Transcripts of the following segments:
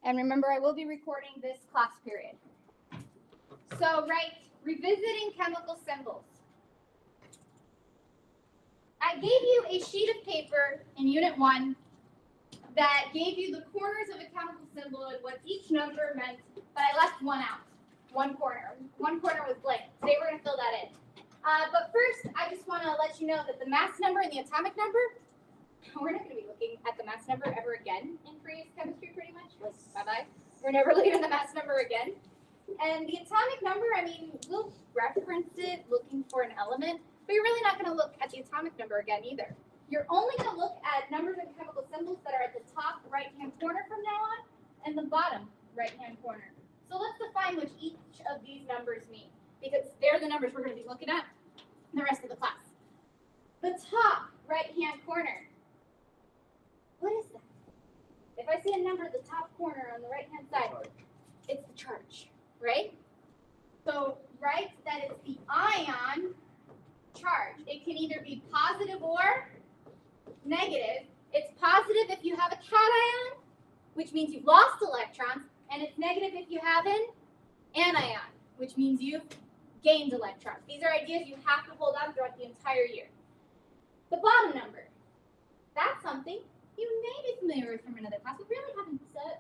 And remember, I will be recording this class period. So, right, revisiting chemical symbols. I gave you a sheet of paper in Unit 1 that gave you the corners of a chemical symbol and what each number meant, but I left one out, one corner. One corner was blank. Today we're going to fill that in. But first, I just want to let you know that the mass number and the atomic number, we're not going to be looking at the mass number ever again in previous chemistry, pretty much. Bye-bye. We're never looking at the mass number again. And the atomic number, I mean, we'll reference it looking for an element, but you're really not going to look at the atomic number again either. You're only going to look at numbers and chemical symbols that are at the top right-hand corner from now on and the bottom right-hand corner. So let's define what each of these numbers mean, because they're the numbers we're going to be looking at the rest of the class. The top right-hand corner. What is that? If I see a number at the top corner on the right-hand side, it's the charge, right? So write that it's the ion charge. It can either be positive or negative. It's positive if you have a cation, which means you've lost electrons, and it's negative if you have an anion, which means you've gained electrons. These are ideas you have to hold on throughout the entire year. The bottom number. That's something you may be familiar with from another class. We really haven't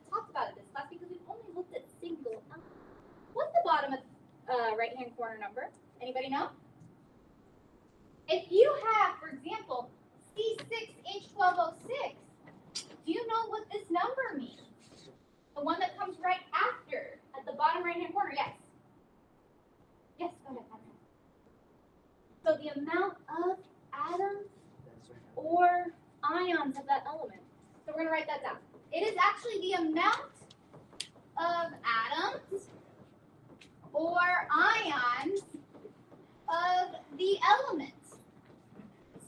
talked about it this class because we've only looked at single elements. What's the bottom of right-hand corner number? Anybody know? If you have, for example, C6H12O6, do you know what this number means? The one that comes right after, at the bottom right-hand corner, yes. Yes, go ahead. So the amount of atoms or ions of that element. So we're going to write that down. It is actually the amount of atoms or ions of the element.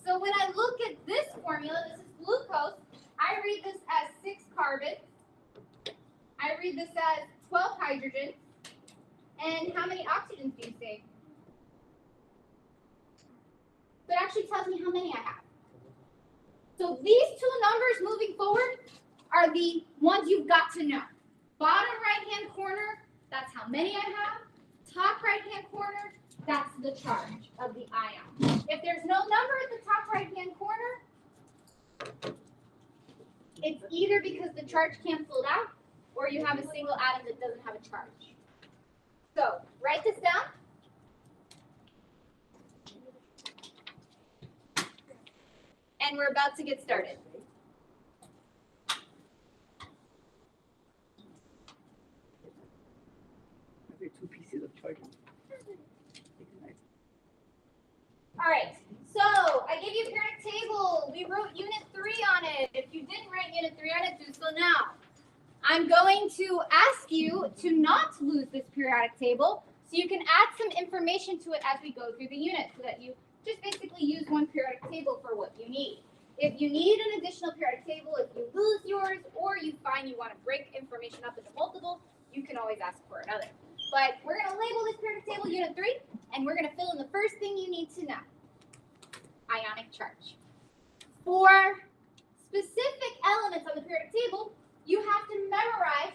So when I look at this formula, this is glucose, I read this as 6 carbons. I read this as 12 hydrogens. And how many oxygens do you say? So it actually tells me how many I have. So these two numbers moving forward are the ones you've got to know. Bottom right-hand corner, that's how many I have. Top right-hand corner, that's the charge of the ion. If there's no number at the top right-hand corner, it's either because the charge canceled out or you have a single atom that doesn't have a charge. So write this down. And we're about to get started. Two pieces of charge. All right, so I gave you a periodic table. We wrote Unit 3 on it. If you didn't write Unit 3 on it, do so now. I'm going to ask you to not lose this periodic table so you can add some information to it as we go through the unit so that you just basically use one periodic table for what you need. If you need an additional periodic table, if you lose yours, or you find you want to break information up into multiple, you can always ask for another. But we're going to label this periodic table Unit 3, and we're going to fill in the first thing you need to know. Ionic charge. For specific elements on the periodic table, you have to memorize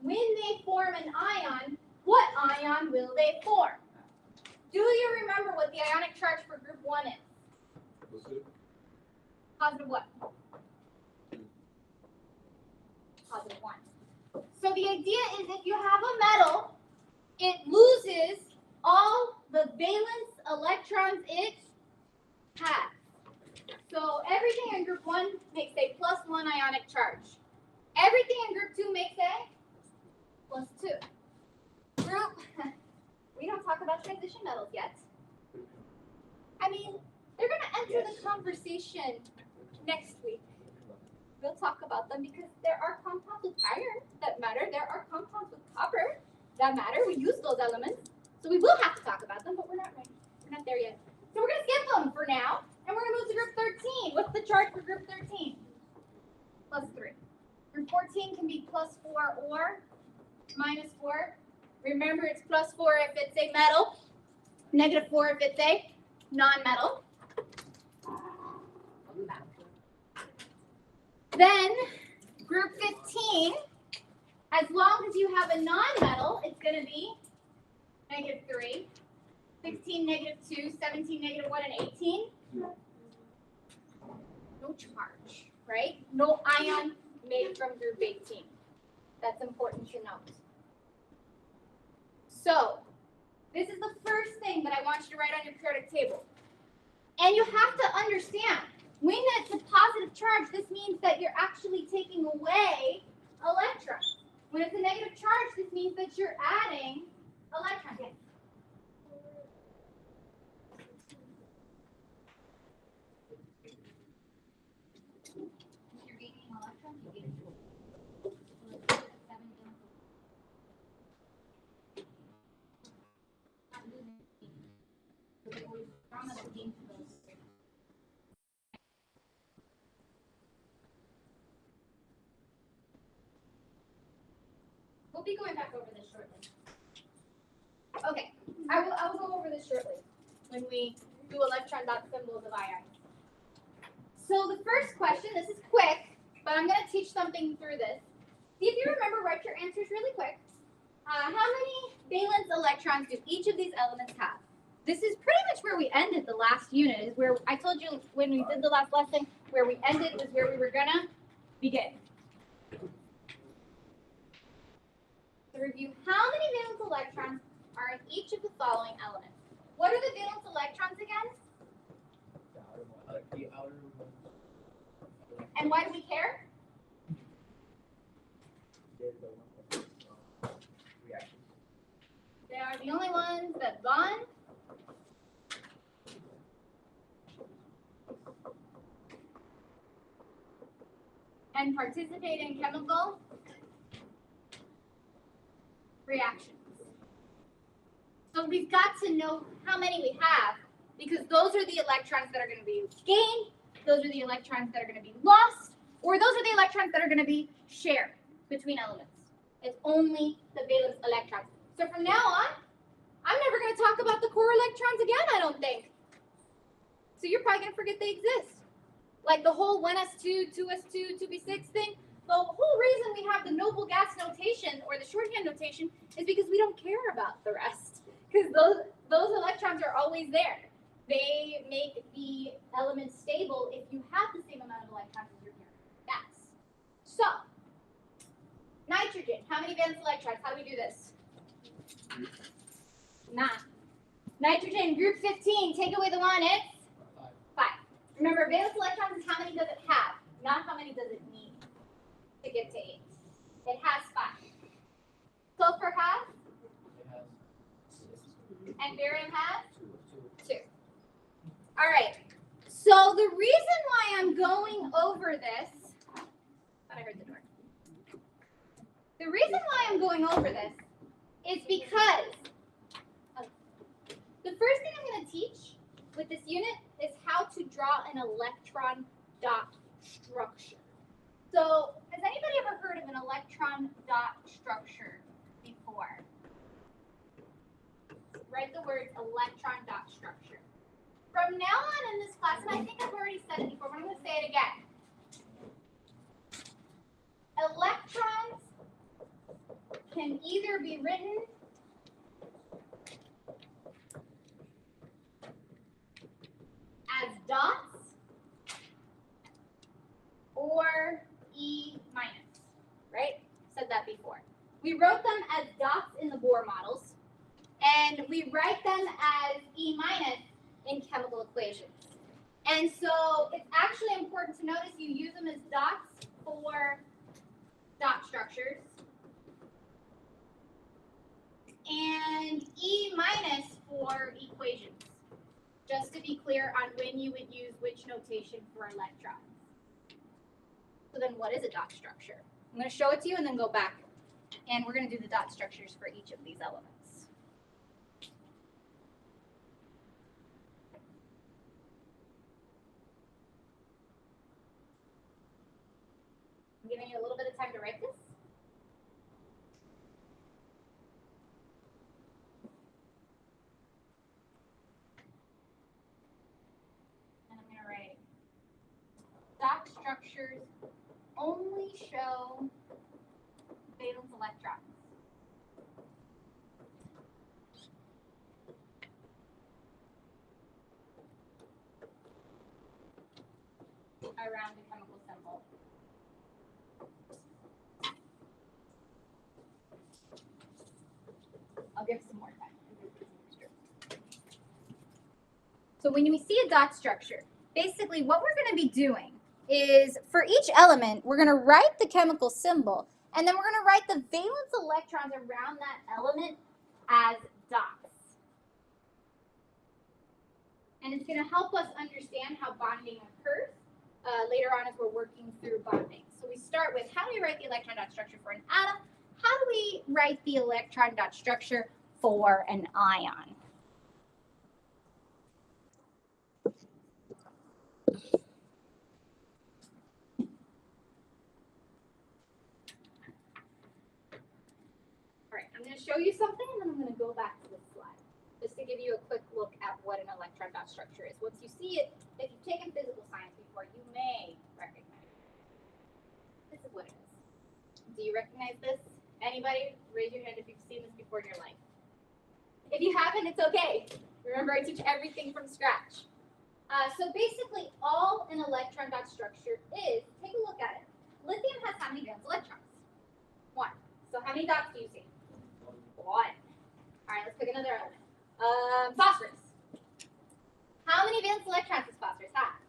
when they form an ion, what ion will they form? Do you remember what the ionic charge for group 1 is? Positive what? Positive 1. So the idea is if you have a metal, it loses all the valence electrons it has. So everything in group 1 makes a +1 ionic charge. Everything in group 2 makes a +2. Group, we don't talk about transition metals yet. I mean, they're going to enter the conversation next week. We'll talk about them because there are compounds with iron that matter. There are compounds with copper that matter. We use those elements. So we will have to talk about them, but we're not ready. We're not there yet. So we're going to skip them for now, and we're going to move to group 13. What's the charge for group 13? +3. Group 14 can be +4 or -4. Remember, it's +4 if it's a metal, -4 if it's a non-metal. Then, group 15 As long as you have a non-metal, it's going to be -3, 16, -2, 17, -1, and 18. No charge, right? No ion made from group 18. That's important to note. So, this is the first thing that I want you to write on your periodic table. And you have to understand, when it's a positive charge, this means that you're actually taking away electrons. When it's a negative charge, this means that you're adding electrons. Yes. You're gaining electrons, you're gaining. We'll be going back over this shortly. Okay, I will go over this shortly when we do electron dot symbols of ions. So the first question, this is quick, but I'm going to teach something through this. See if you remember, write your answers really quick. How many valence electrons do each of these elements have? This is pretty much where we ended the last unit, is where I told you when we did the last lesson, where we ended was where we were going to begin. To review, how many valence electrons are in each of the following elements? What are the valence electrons again? The outer And why do we care? reaction. They are the only ones that bond. And participate in chemical reactions. So we've got to know how many we have, because those are the electrons that are going to be gained, those are the electrons that are going to be lost, or those are the electrons that are going to be shared between elements. It's only the valence electrons. So from now on, I'm never going to talk about the core electrons again, I don't think. So you're probably going to forget they exist. Like the whole 1s2, 2s2, 2p6 thing. The whole reason we have the noble gas notation or the shorthand notation is because we don't care about the rest. Because those electrons are always there. They make the element stable if you have the same amount of electrons as your parent gas. So, nitrogen. How many valence electrons? How do we do this? 9. Nitrogen, group 15. Take away the 1, it's 5. Remember, valence electrons is how many does it have, not how many does it need to get to 8. It has 5. Sulfur has? It has 6. And barium has? 2. 2. All right. So the reason why I'm going over this, thought I heard the door. The reason why I'm going over this is because the first thing I'm going to teach with this unit is how to draw an electron dot structure. So has anybody ever heard of an electron dot structure before? Write the words electron dot structure. From now on in this class, and I think I've already said it before, but I'm going to say it again. Electrons can either be written as dots or E minus, right? Said that before. We wrote them as dots in the Bohr models, and we write them as E minus in chemical equations. And so it's actually important to notice you use them as dots for dot structures and E minus for equations, just to be clear on when you would use which notation for electrons. So then what is a dot structure? I'm going to show it to you and then go back, and we're going to do the dot structures for each of these elements. I'm giving you a little bit of time to write this. And I'm going to write dot structures only show valence electrons. around the chemical symbol. I'll give some more time. So when we see a dot structure, basically what we're going to be doing is for each element, we're going to write the chemical symbol, and then we're going to write the valence electrons around that element as dots. And it's going to help us understand how bonding occurs later on as we're working through bonding. So we start with, how do we write the electron dot structure for an atom? How do we write the electron dot structure for an ion? All right, I'm going to show you something, and then I'm going to go back to this slide, just to give you a quick look at what an electron dot structure is. Once you see it, if you've taken physical science before, you may recognize it. This is what it is. Do you recognize this? Anybody? Raise your hand if you've seen this before in your life. If you haven't, it's okay. Remember, I teach everything from scratch. So basically, all an electron dot structure is, take a look at it. Lithium has how many valence electrons? 1. So how many dots do you see? 1. All right, let's pick another element. Phosphorus. How many valence electrons does phosphorus have?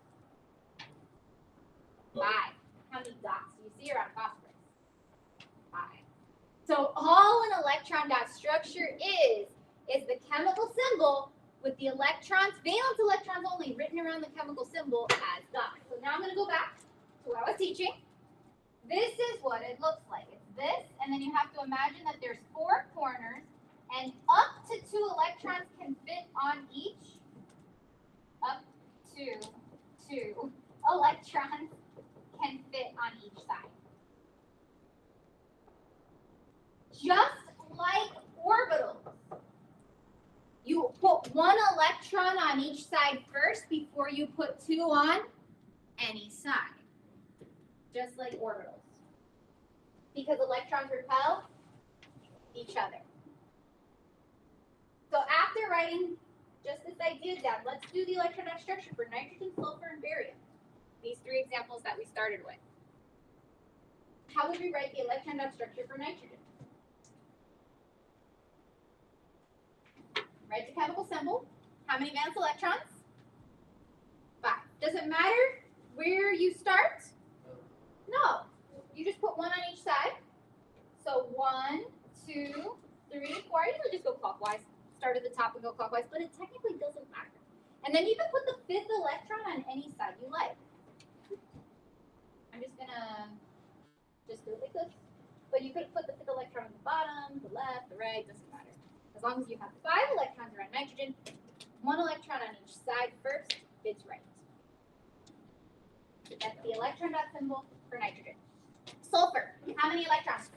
5. How many dots do you see around phosphorus? 5. So all an electron dot structure is the chemical symbol with the electrons, valence electrons only, written around the chemical symbol as dots. So now I'm going to go back to what I was teaching. This is what it looks like. It's this, and then you have to imagine that there's 4 corners, and up to 2 electrons can fit on each. Up to 2 electrons can fit on each side. Just like orbitals. You put 1 electron on each side first before you put 2 on any side. Just like orbitals. Because electrons repel each other. So after writing just this idea down, let's do the electron dot structure for nitrogen, sulfur, and barium. These 3 examples that we started with. How would we write the electron dot structure for nitrogen? Write the chemical symbol. How many valence electrons? 5. Does it matter where you start? No. You just put 1 on each side. So 1, 2, 3, 4. I usually just go clockwise. Start at the top and go clockwise, but it technically doesn't matter. And then you can put the 5th electron on any side you like. I'm just gonna just do it like this. But you could put the 5th electron on the bottom, the left, the right, doesn't matter. As long as you have 5 electrons around nitrogen, 1 electron on each side first, it's right. That's the electron dot symbol for nitrogen. Sulfur, how many electrons?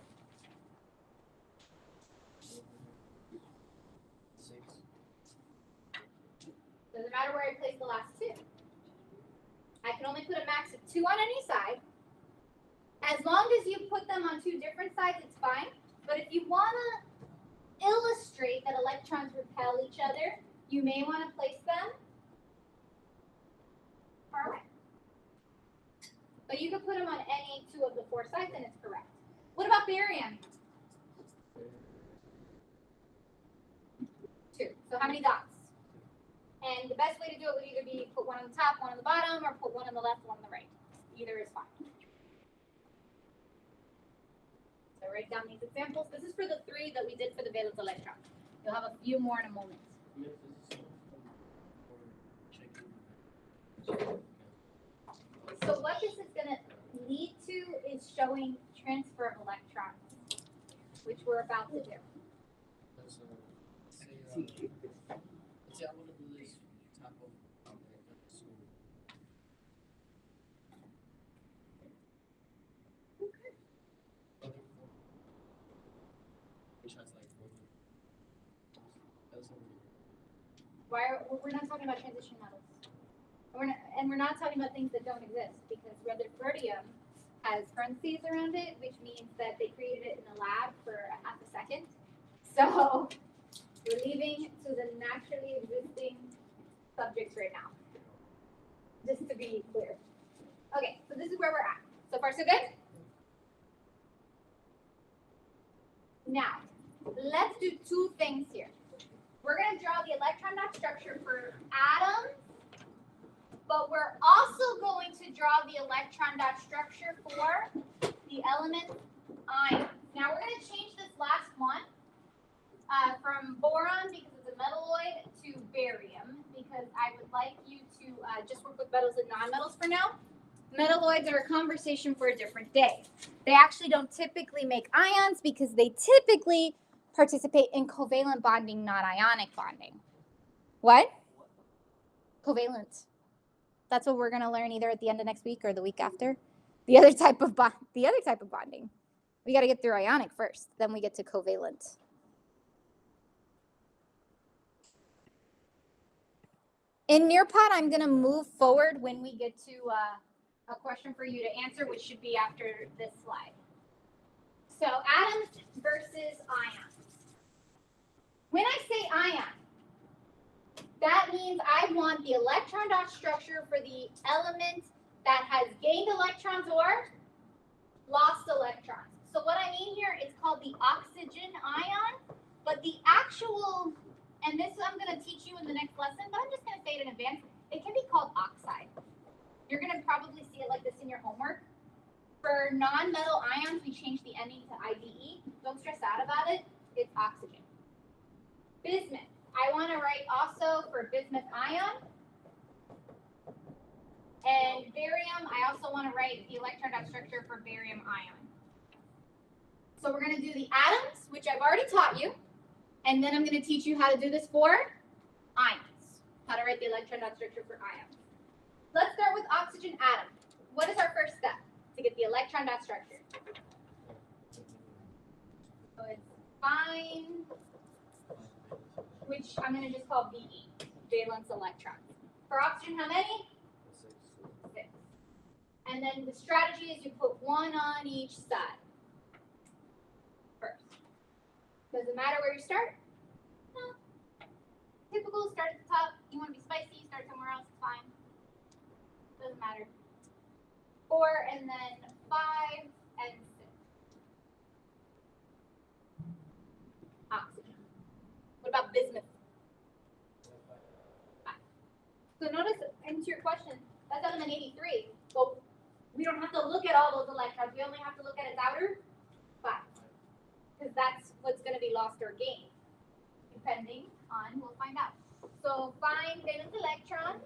6. Doesn't matter where I place the last 2. I can only put a max of 2 on any side. As long as you put them on 2 different sides, it's fine. But if you want to illustrate that electrons repel each other, you may want to place them far away. But you could put them on any 2 of the 4 sides and it's correct. What about barium? 2. So how many dots? And the best way to do it would either be put 1 on the top, 1 on the bottom, or put 1 on the left, 1 on the right. Either is fine. So write down these examples. This is for the 3 that we did for the valence electrons. You'll have a few more in a moment. So what this is going to lead to is showing transfer of electrons, which we're about to do. Let's say I want to do this type of We're not talking about transition metals. And we're not talking about things that don't exist, because rutherfordium has parentheses around it, which means that they created it in the lab for a half a second. So we're leaving to the naturally existing subjects right now, just to be clear. Okay, so this is where we're at. So far, so good? Now, let's do two things here. We're going to draw the electron dot structure for atoms, but we're also going to draw the electron dot structure for the element ions. Now, we're going to change this last one from boron, because it's a metalloid, to barium, because I would like you to just work with metals and nonmetals for now. Metalloids are a conversation for a different day. They actually don't typically make ions because they typically participate in covalent bonding, not ionic bonding. What? Covalent. That's what we're going to learn either at the end of next week or the week after. The other type of bonding. We got to get through ionic first, then we get to covalent. In Nearpod, I'm going to move forward when we get to a question for you to answer, which should be after this slide. So atoms versus ions. When I say ion, that means I want the electron dot structure for the element that has gained electrons or lost electrons. So what I mean here is called the oxygen ion, but the actual, and this I'm going to teach you in the next lesson, but I'm just going to say it in advance, it can be called oxide. You're going to probably see it like this in your homework. For non-metal ions, we change the ending to IDE. Don't stress out about it. It's oxygen. Bismuth. I want to write also for bismuth ion. And barium, I also want to write the electron dot structure for barium ion. So we're going to do the atoms, which I've already taught you. And then I'm going to teach you how to do this for ions. How to write the electron dot structure for ions. Let's start with oxygen atom. What is our first step to get the electron dot structure? So it's fine, which I'm going to just call VE, valence electrons. For oxygen, how many? 6. And then the strategy is you put one on each side first. Does it matter where you start? No. Typical, start at the top. You want to be spicy, start somewhere else, it's fine. Doesn't matter. 4 and then 5 and 6. Oxygen. What about bismuth? 5. So notice, into your question, that's element 83. Well, we don't have to look at all those electrons. We only have to look at its outer 5. Because that's what's going to be lost or gained. Depending on, we'll find out. So find valence electrons.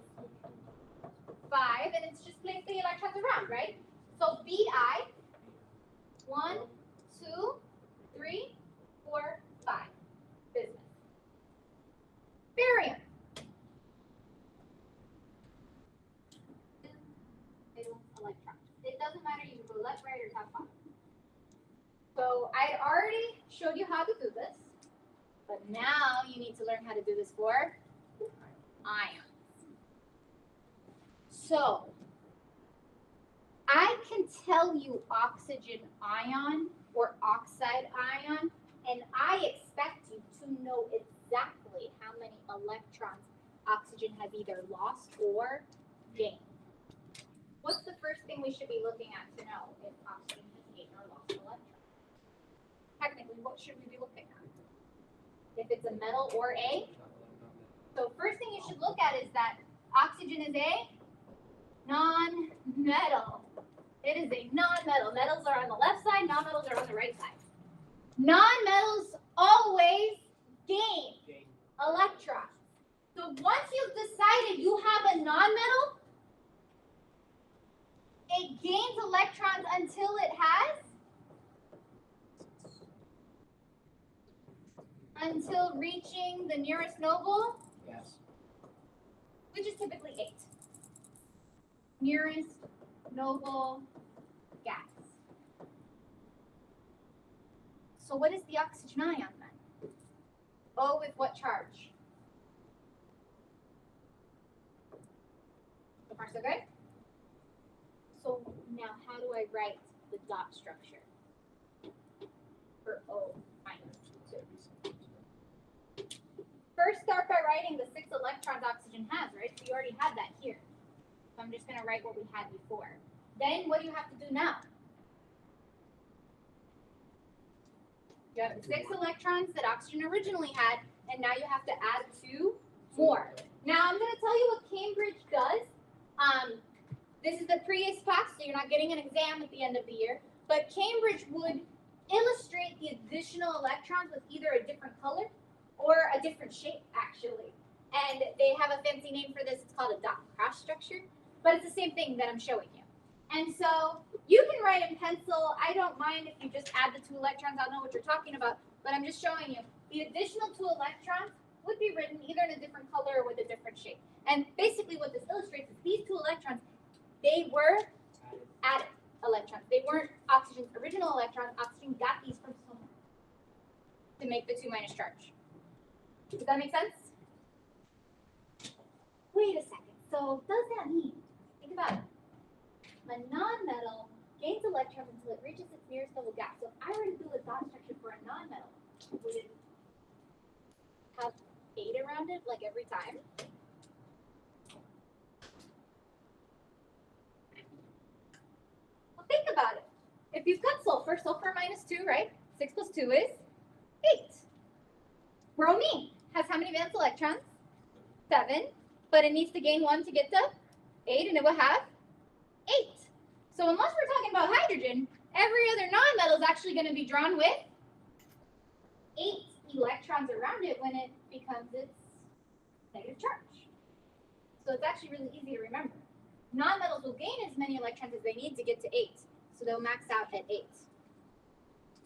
5, and it's just place the electrons around, right? So Bi, 1, 2, 3, 4, 5. Bismuth. Barium. Electrons. It doesn't matter, you can go left, right, or top, bottom. So I already showed you how to do this, but now you need to learn how to do this for ions. So I can tell you oxygen ion or oxide ion, and I expect you to know exactly how many electrons oxygen has either lost or gained. What's the first thing we should be looking at to know if oxygen has gained or lost electrons? Technically, what should we be looking at? If it's a metal or a? So first thing you should look at is that oxygen is a non-metal. It is a non-metal. Metals are on the left side, non-metals are on the right side. Non-metals always gain electrons. So once you've decided you have a non-metal, it gains electrons until it has? Until reaching the nearest noble? Yes. Which is typically 8. Nearest noble gas. So what is the oxygen ion then? O with what charge? So far so good? So now how do I write the dot structure for O minus 2? First start by writing the 6 electrons oxygen has, right? So you already had that here. So I'm just going to write what we had before. Then what do you have to do now? You have 6 electrons that oxygen originally had, and now you have to add 2 more. Now I'm going to tell you what Cambridge does. This is the pre-ACE pass, so you're not getting an exam at the end of the year. But Cambridge would illustrate the additional electrons with either a different color or a different shape, actually. And they have a fancy name for this. It's called a dot cross structure, but it's the same thing that I'm showing you. And so you can write in pencil. I don't mind if you just add the 2 electrons. I'll know what you're talking about, but I'm just showing you. The additional 2 electrons would be written either in a different color or with a different shape. And basically what this illustrates is these 2 electrons, they were added electrons. They weren't oxygen's original electrons. Oxygen got these from somewhere to make the 2 minus charge. Does that make sense? Wait a second. So does that mean, think about it, a nonmetal gains electrons until it reaches its nearest double gap. So if I were to do a dot structure for a nonmetal, would it have 8 around it like every time? Well, think about it. If you've got sulfur, sulfur minus 2, right? 6 plus 2 is 8. Bromine has how many valence electrons? 7, but it needs to gain 1 to get to 8, and it will have 8. So unless we're talking about hydrogen, every other nonmetal is actually going to be drawn with 8 electrons around it when it becomes its negative charge. So it's actually really easy to remember. Nonmetals will gain as many electrons as they need to get to 8. So they'll max out at 8.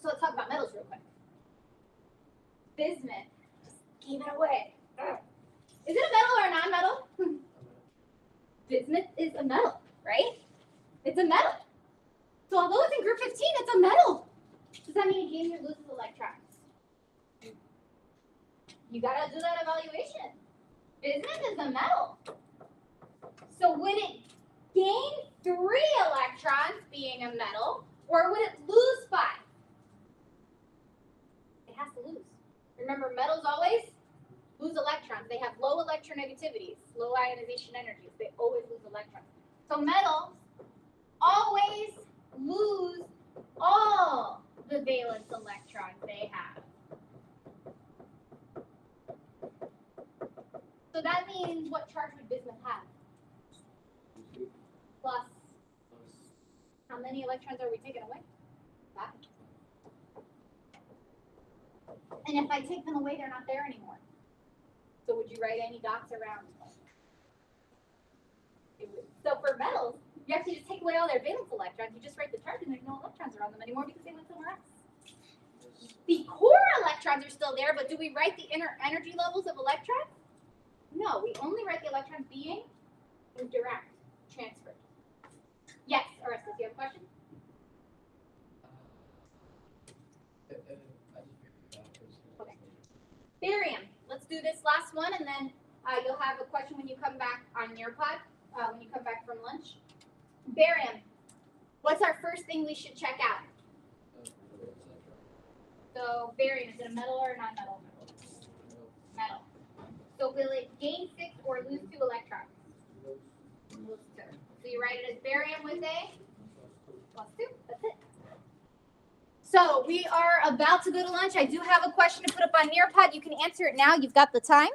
So let's talk about metals real quick. Bismuth. Just gave it away. Is it a metal or a non-metal? Bismuth is a metal, right? It's a metal. So although it's in group 15, it's a metal. Does that mean it gains or loses electrons? You gotta do that evaluation. Bismuth is a metal. So would it gain 3 electrons being a metal, or would it lose 5? It has to lose. Remember, metals always lose electrons. They have low electronegativities, low ionization energies. They always lose electrons. So metals always lose all the valence electrons they have. So that means what charge would bismuth have? Plus. How many electrons are we taking away? 5. And if I take them away, they're not there anymore. So would you write any dots around? So for metals, you actually just take away all their valence electrons. You just write the charge, and there's no electrons around them anymore because they went somewhere else. The core electrons are still there, but do we write the inner energy levels of electrons? No, we only write the electrons being indirect, transferred. Yes, Orestes, you have a question? Okay. Barium. Let's do this last one, and then you'll have a question when you come back on your pod, when you come back from lunch. Barium. What's our first thing we should check out? So barium, is it a metal or a non-metal? Metal. So will it gain 6 or lose 2 electrons? Lose 2. So you write it as barium with a plus 2. That's it. So we are about to go to lunch. I do have a question to put up on Nearpod. You can answer it now. You've got the time.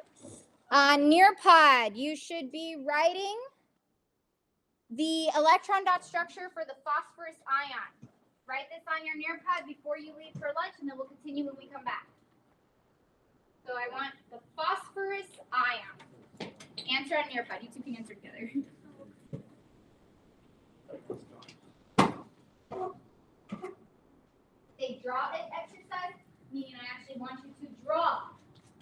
On Nearpod, you should be writing the electron dot structure for the phosphorus ion. Write this on your Nearpod before you leave for lunch, and then we'll continue when we come back. So I want the phosphorus ion. Answer on Nearpod. You two can answer together. A draw it exercise, meaning I actually want you to draw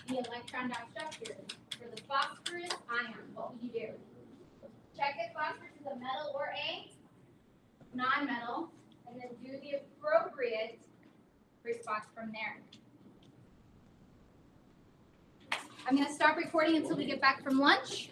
the electron dot structure for the phosphorus ion. What would you do? Check if phosphorus is a metal or a non-metal, and then do the appropriate response from there. I'm going to stop recording until we get back from lunch.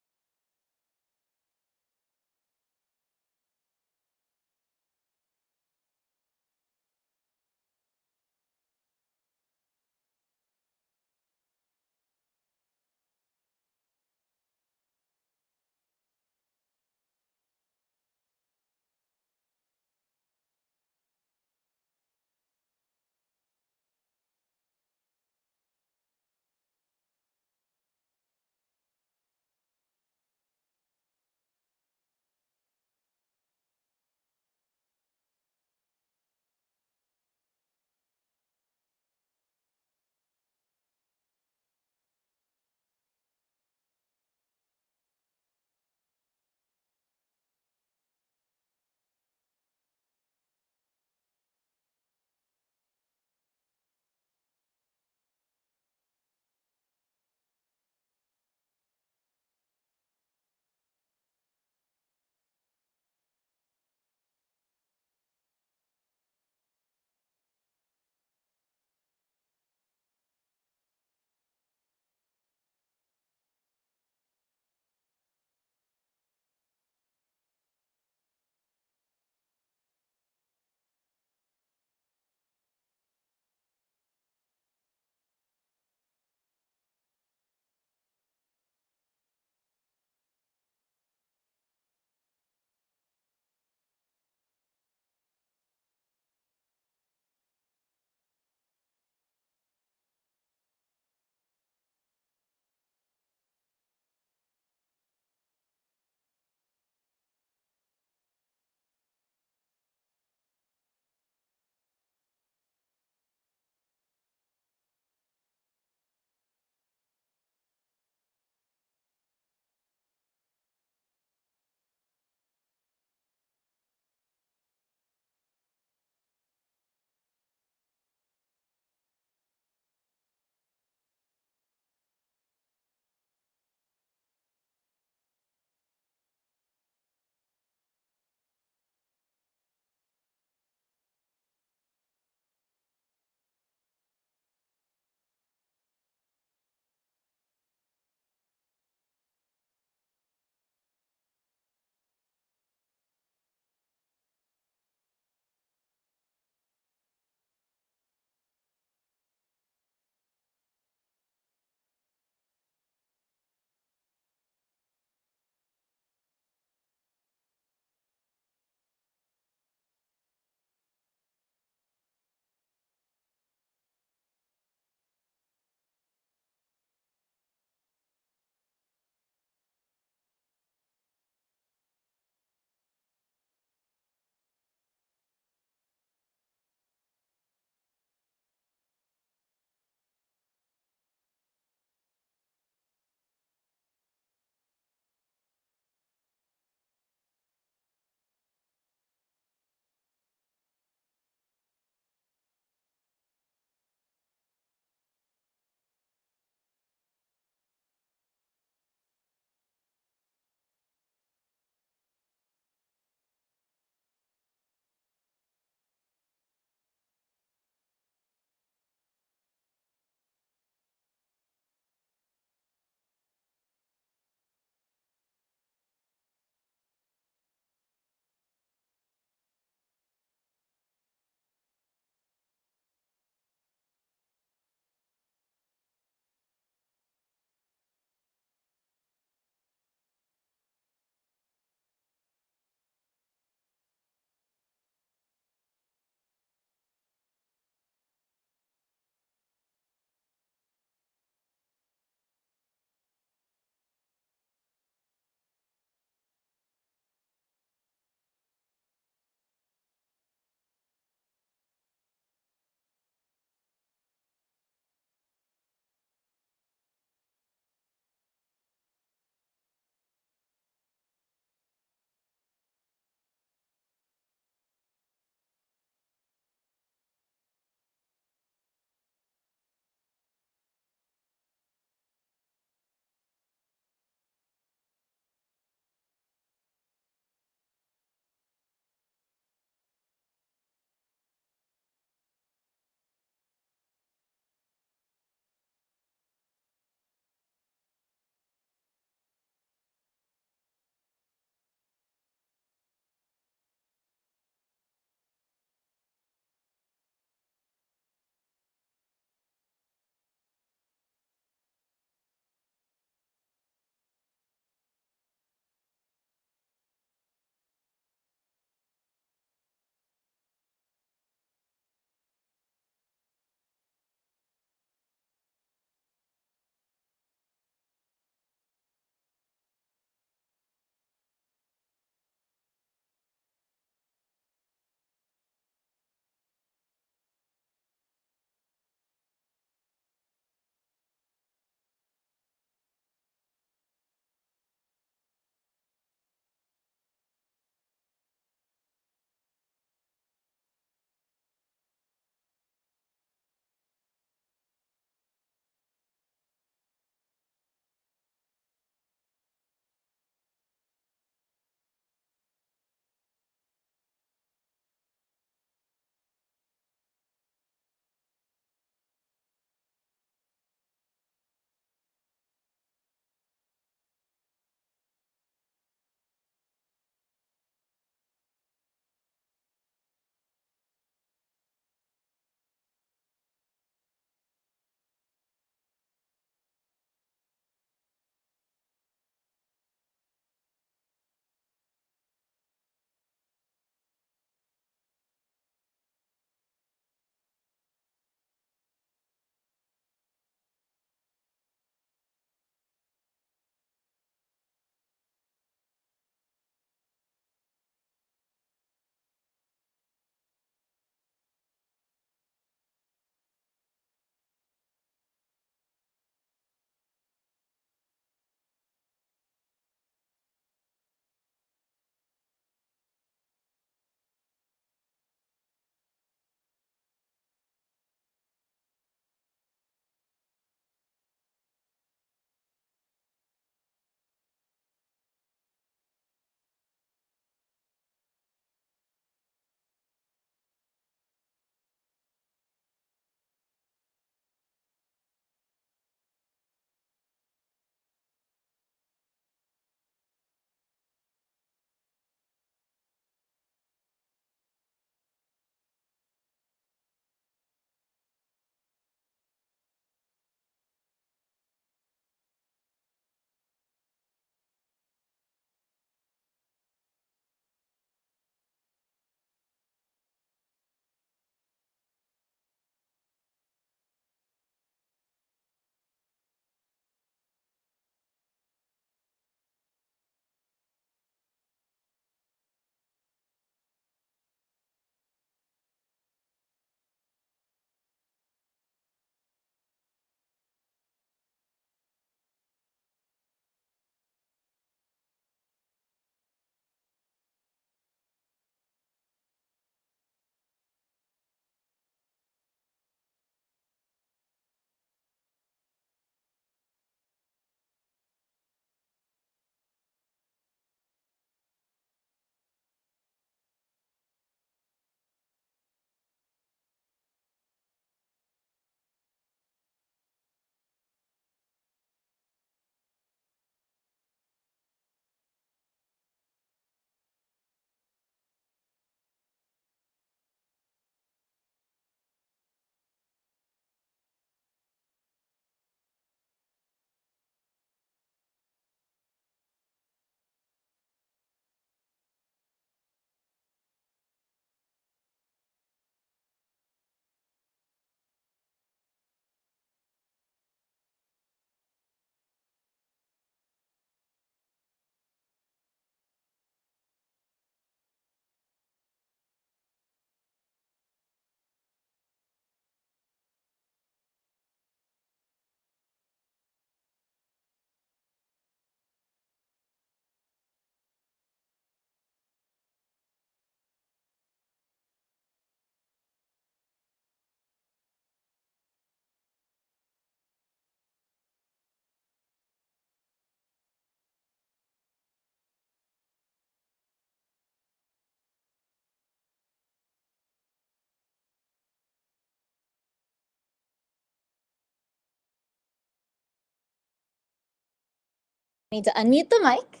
I need to unmute the mic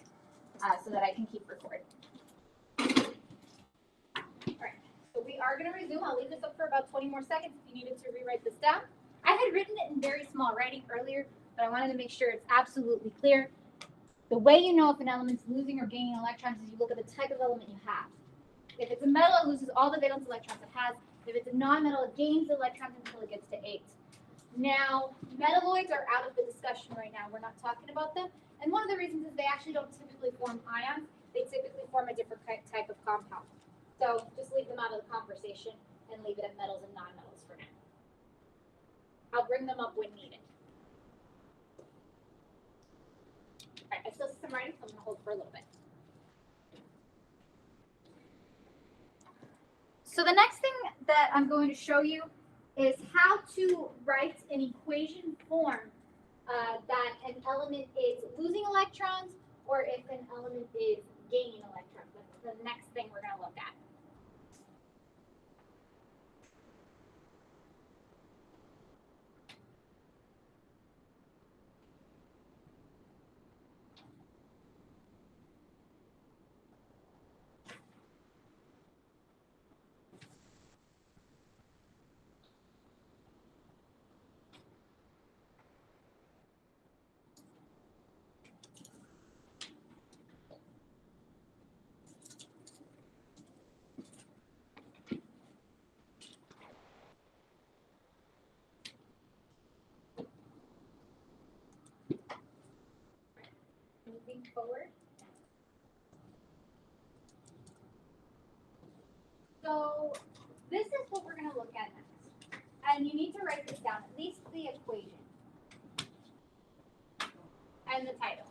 so that I can keep recording. All right, so we are going to resume. I'll leave this up for about 20 more seconds if you needed to rewrite this down. I had written it in very small writing earlier, but I wanted to make sure it's absolutely clear. The way you know if an element's losing or gaining electrons is you look at the type of element you have. If it's a metal, it loses all the valence electrons it has. If it's a non-metal, it gains electrons until it gets to 8. Now, metalloids are out of the discussion right now. We're not talking about them. And one of the reasons is they actually don't typically form ions. They typically form a different type of compound. So just leave them out of the conversation and leave it at metals and non-metals for now. I'll bring them up when needed. All right, I still see some writing, so I'm going to hold for a little bit. So the next thing that I'm going to show you is how to write an equation form that an element is losing electrons or if an element is gaining electrons. That's the next thing we're going to look at. Moving forward. So this is what we're going to look at next. And you need to write this down, at least the equation and the title.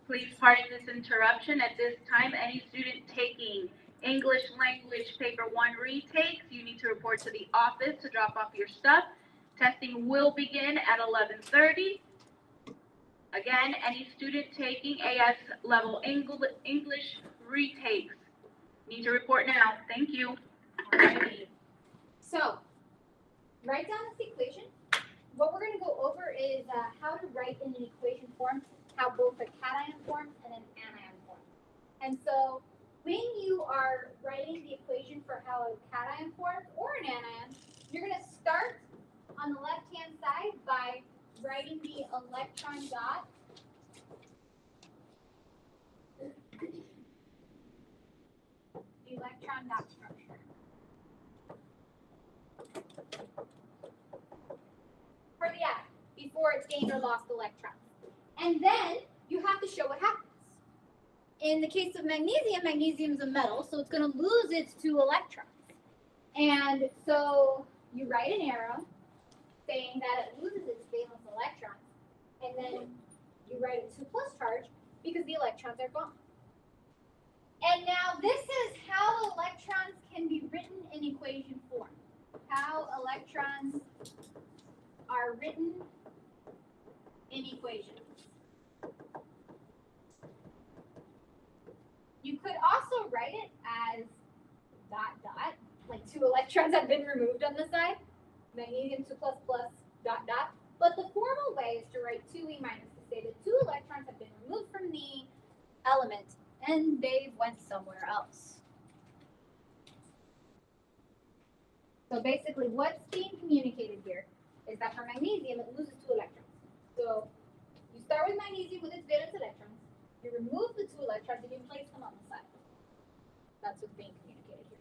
Please pardon this interruption. At this time, any student taking English language paper 1 retakes, you need to report to the office to drop off your stuff. Testing will begin at 11:30. Again, any student taking AS level English retakes, need to report now. Thank you. Alrighty. So write down this equation. What we're going to go over is how to write in an equation form, how both a cation forms and an anion forms. And so when you are writing the equation for how a cation forms or an anion, you're going to start on the left-hand side by writing the electron dot. The electron dot structure. For the atom, before it's gained or lost electrons. And then you have to show what happens. In the case of magnesium, magnesium is a metal, so it's going to lose its 2 electrons. And so you write an arrow saying that it loses its valence electrons. And then you write a 2+ charge because the electrons are gone. And now this is how electrons can be written in equation form. How electrons are written in equations. You could also write it as ... like 2 electrons have been removed on the side. Magnesium 2++, ... But the formal way is to write 2e minus to say that 2 electrons have been removed from the element and they went somewhere else. So basically what's being communicated here is that for magnesium it loses 2 electrons. So you start with magnesium with its valence electrons, you remove the 2 electrons and you place them on the side. That's what's being communicated here.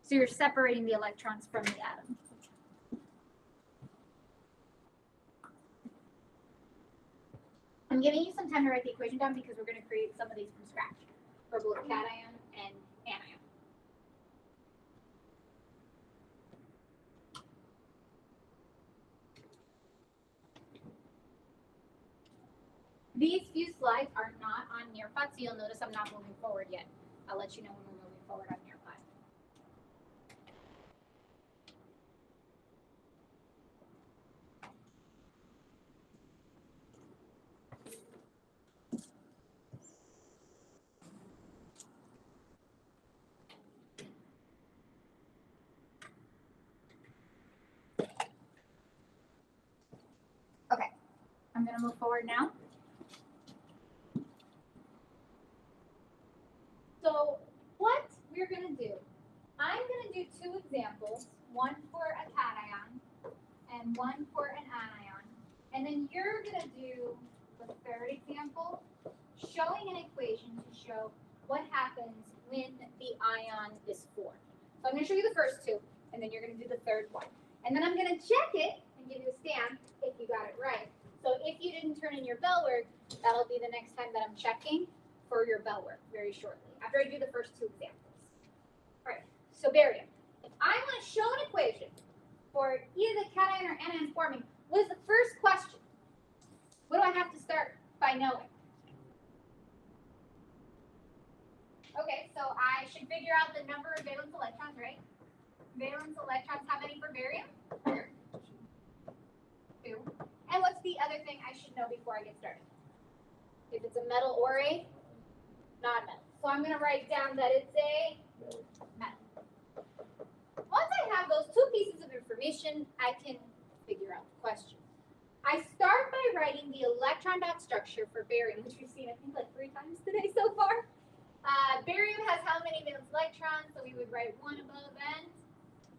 So you're separating the electrons from the atom. I'm giving you some time to write the equation down because we're going to create some of these from scratch for both cation and anion. These few slides are not on Nearpod, so you'll notice I'm not moving forward yet. I'll let you know when we're moving forward on Nearpod. to move forward now. So what we're going to do, I'm going to do two examples, one for a cation and one for an anion. And then you're going to do the third example, showing an equation to show what happens when the ion is formed. So I'm going to show you the first two, and then you're going to do the third one. And then I'm going to check it and give you a stamp if you got it right. So if you didn't turn in your bell work, that'll be the next time that I'm checking for your bell work very shortly, after I do the first two examples. All right, so barium. If I want to show an equation for either the cation or anion forming, what is the first question? What do I have to start by knowing? Okay, so I should figure out the number of valence electrons, right? Valence electrons, how many for barium? 2. And what's the other thing I should know before I get started? If it's a metal or a non-metal. So I'm going to write down that it's a metal. Once I have those two pieces of information, I can figure out the question. I start by writing the electron dot structure for barium, which we've seen, I think, like 3 times today so far. Barium has how many valence electrons? So we would write 1 above and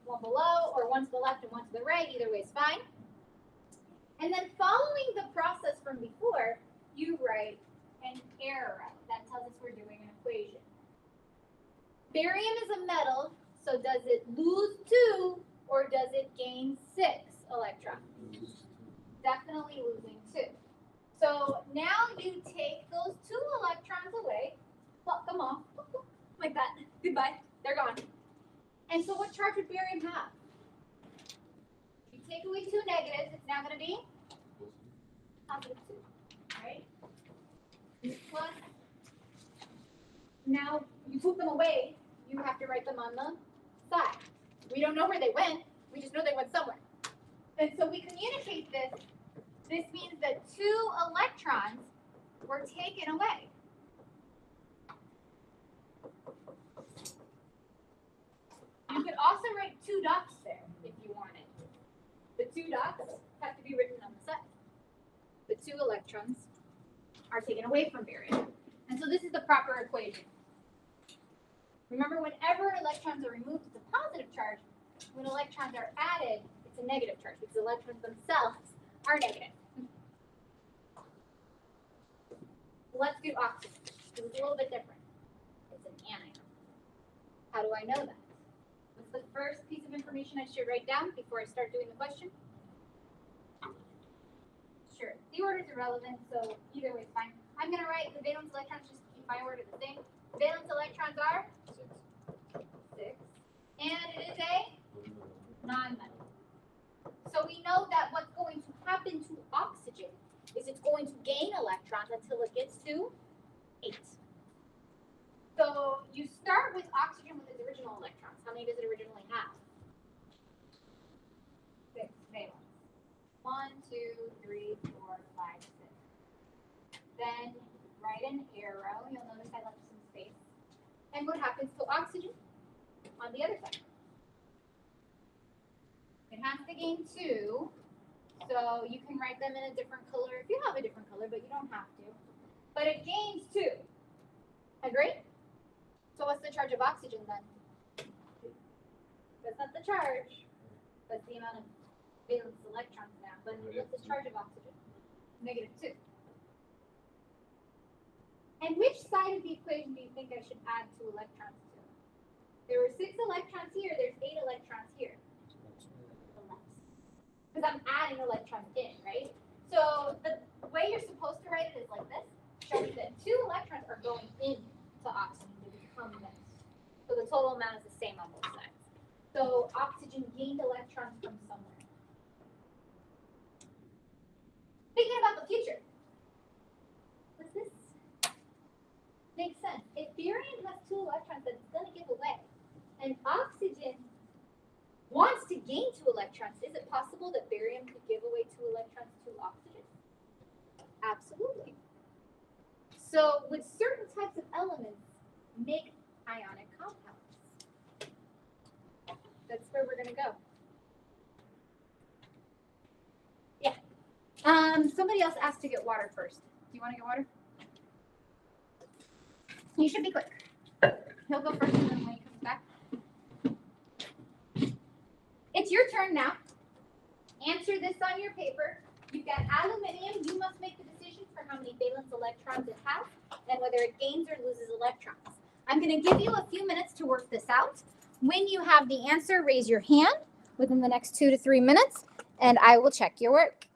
1 below, or 1 to the left and 1 to the right. Either way is fine. And then following the process from before, you write an arrow. That tells us we're doing an equation. Barium is a metal, so does it lose 2 or does it gain 6 electrons? Definitely losing 2. So now you take those 2 electrons away, pluck them off, like that. Goodbye, they're gone. And so what charge would barium have? You take away 2 negatives, it's now going to be positive 2, right? Plus, now you took them away, you have to write them on the side. We don't know where they went, we just know they went somewhere. And so we communicate this. This means that 2 electrons were taken away. You could also write 2 dots there if you wanted. The 2 dots have to be written on the side. The 2 electrons are taken away from barium. And so this is the proper equation. Remember, whenever electrons are removed, it's a positive charge. When electrons are added, it's a negative charge because electrons themselves are negative. Let's do oxygen. It's a little bit different. It's an anion. How do I know that? What's the first piece of information I should write down before I start doing the question? Sure. The order is irrelevant, so either way is fine. I'm going to write the valence electrons, just keep my order the same. Valence electrons are 6. And it is a non-metal. So we know that what's going to happen to oxygen is it's going to gain electrons until it gets to 8. So you start with oxygen with its original electrons. How many does it originally have? 6 valence. 1, 2, 3, 4, 5, 6. Then write an arrow. You'll notice I left some space. And what happens to oxygen on the other side? It has to gain 2. So you can write them in a different color if you have a different color, but you don't have to. But it gains 2. Agree? So what's the charge of oxygen then? That's not the charge. That's the amount of valence electrons now. But what's the charge of oxygen? -2. And which side of the equation do you think I should add 2 electrons to? There were 6 electrons here. There's 8 electrons here. Because I'm adding electrons in, right? So the way you're supposed to write it is like this, showing that 2 electrons are going into oxygen to become this. So the total amount is the same on both sides. So oxygen gained electrons from somewhere. Thinking about the future. What's this? Makes sense. If barium has 2 electrons that it's going to give away, and oxygen wants to gain 2 electrons, is it possible that barium could give away 2 electrons to oxygen? Absolutely. So would certain types of elements make ionic compounds? That's where we're going to go. Yeah. Somebody else asked to get water first. Do you want to get water? You should be quick. He'll go first and then when he comes back. It's your turn now. Answer this on your paper. You've got aluminum. You must make the decision for how many valence electrons it has and whether it gains or loses electrons. I'm going to give you a few minutes to work this out. When you have the answer, raise your hand within the next 2 to 3 minutes, and I will check your work.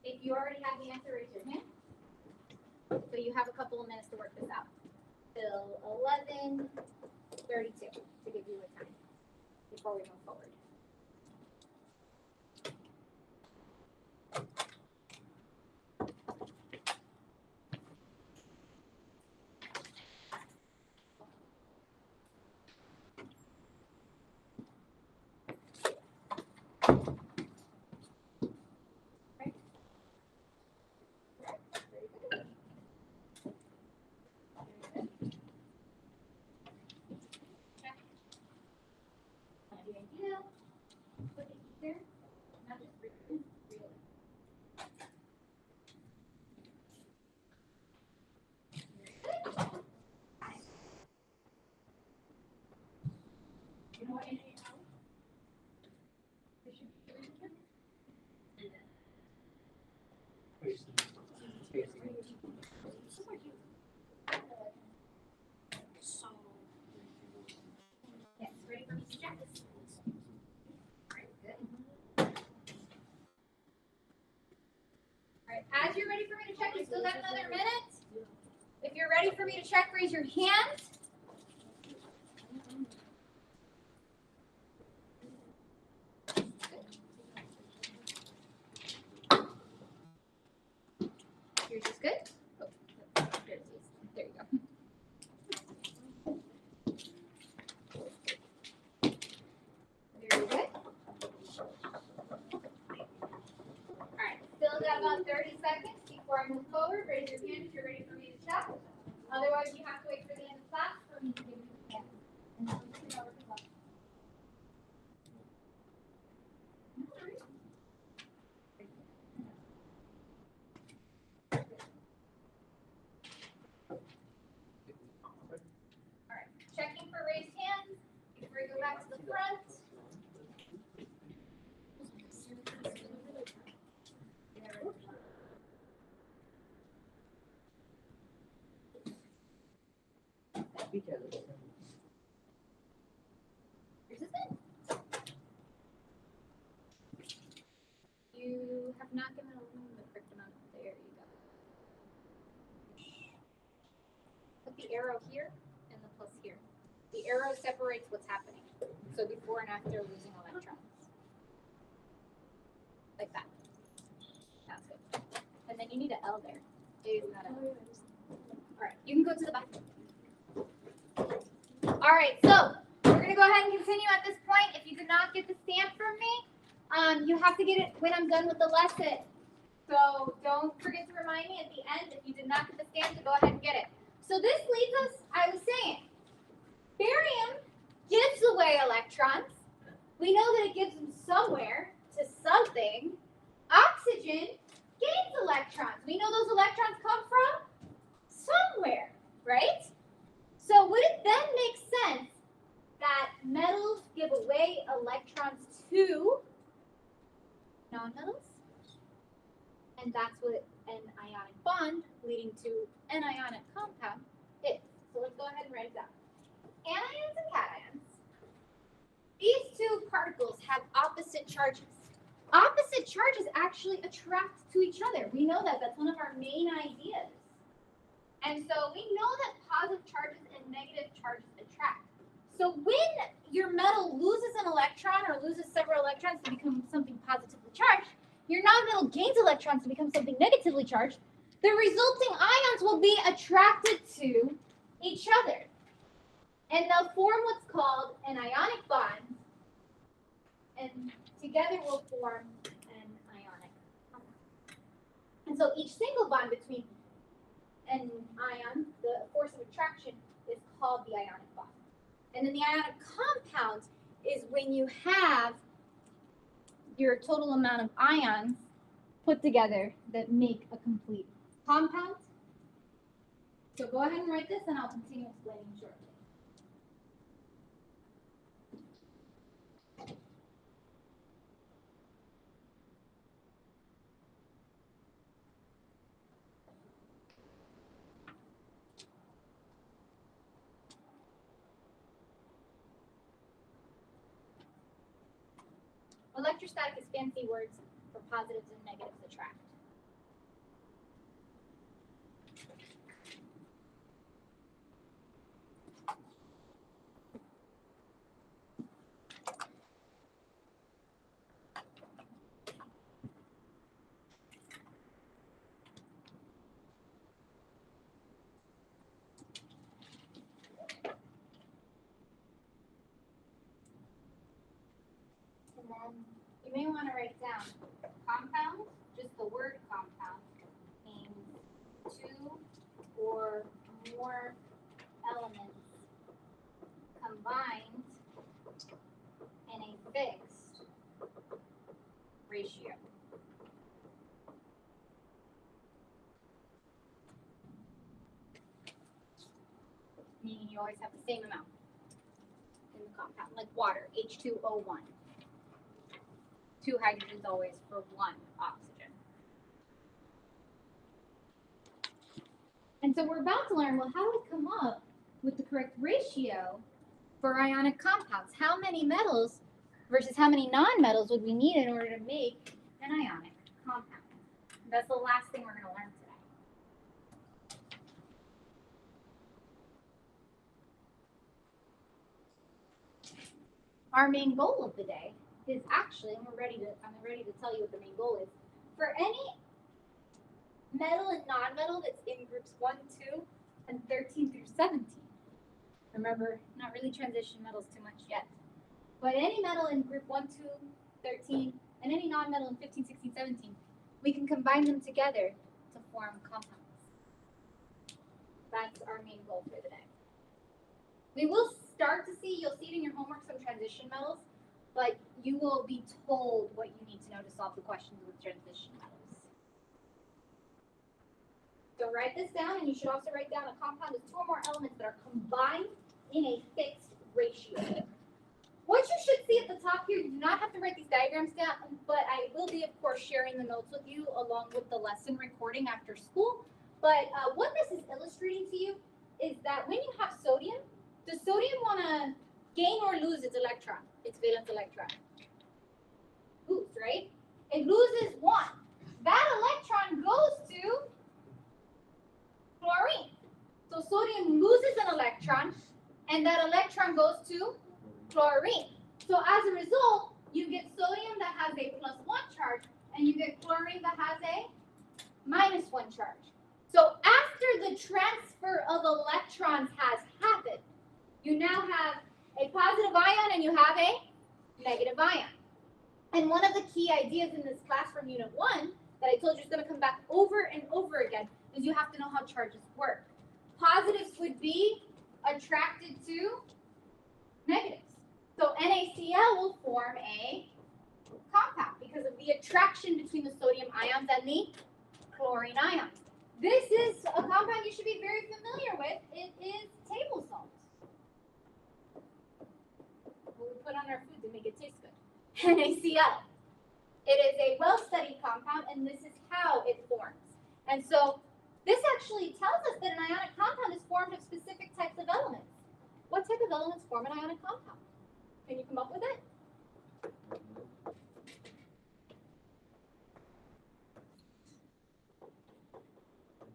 If you already have the answer, raise your hand. So you have a couple of minutes to work this out. Till 11:32 to give you a time before we move forward. Yes, ready for me to check this? Alright, as you're ready for me to check, you still got another minute. If you're ready for me to check, raise your hand. Yours is good? Oh, there you go. Very good. Alright, still got about 30 seconds before I move forward. Raise your hand if you're ready for me to check. Otherwise, you have to wait for the end of class for me to give you the hand. And then we can over the clock. Alright, checking for raised hands before we go back to the front. You have not given aluminum the correct amount. There you go. Put the arrow here and the plus here. The arrow separates what's happening. So before and after losing electrons. Like that. That's good. And then you need an L there. It is not L. Alright, you can go to the back. Alright, so we're going to go ahead and continue at this point. If you did not get the stamp from me, you have to get it when I'm done with the lesson. So don't forget to remind me at the end if you did not get the stamp to go ahead and get it. So this leads us, I was saying, barium gives away electrons. We know that it gives them somewhere to something. Oxygen gains electrons. We know those electrons come from somewhere, right? So would it then make sense that metals give away electrons to nonmetals? And that's what an ionic bond leading to an ionic compound is. So let's go ahead and write it down. Anions and cations. These two particles have opposite charges. Opposite charges actually attract to each other. We know that. That's one of our main ideas. And so we know that positive charges and negative charges attract. So when your metal loses an electron or loses several electrons to become something positively charged, your nonmetal gains electrons to become something negatively charged, the resulting ions will be attracted to each other. And they'll form what's called an ionic bond, and together will form an ionic compound. And so each single bond between an ion, the force of attraction is called the ionic bond. And then the ionic compound is when you have your total amount of ions put together that make a complete compound. So go ahead and write this and I'll continue explaining shortly. Electrostatic is fancy words for positives and negatives attract. And then you may want to write down compound, just the word compound, means two or more elements combined in a fixed ratio. Meaning you always have the same amount in the compound, like water, H2O1. 2 hydrogens always for 1 oxygen. And so we're about to learn, well, how do we come up with the correct ratio for ionic compounds? How many metals versus how many nonmetals would we need in order to make an ionic compound? That's the last thing we're going to learn today. Our main goal of the day is actually, and I'm ready to tell you what the main goal is. For any metal and nonmetal that's in groups 1, 2, and 13 through 17. Remember, not really transition metals too much yet. But any metal in group 1, 2, 13, and any nonmetal in 15, 16, 17, we can combine them together to form compounds. That's our main goal for the day. We will start to see, you'll see it in your homework, some transition metals, but you will be told what you need to know to solve the questions with transition metals. So write this down, and you should also write down a compound with 2 or more elements that are combined in a fixed ratio. What you should see at the top here, you do not have to write these diagrams down, but I will be, of course, sharing the notes with you along with the lesson recording after school. But what this is illustrating to you is that when you have sodium, does sodium want to gain or lose its electron, its valence electron? Lose, right? It loses 1. That electron goes to chlorine. So sodium loses an electron, and that electron goes to chlorine. So as a result, you get sodium that has a +1 charge, and you get chlorine that has a -1 charge. So after the transfer of electrons has happened, you now have a positive ion and you have a negative ion. And one of the key ideas in this class from Unit 1 that I told you is going to come back over and over again is you have to know how charges work. Positives would be attracted to negatives. So NaCl will form a compound because of the attraction between the sodium ions and the chlorine ions. This is a compound you should be very familiar with. It is table salt. What we put on our food to make it taste good. NaCl. It is a well-studied compound, and this is how it forms. And so this actually tells us that an ionic compound is formed of specific types of elements. What type of elements form an ionic compound? Can you come up with it?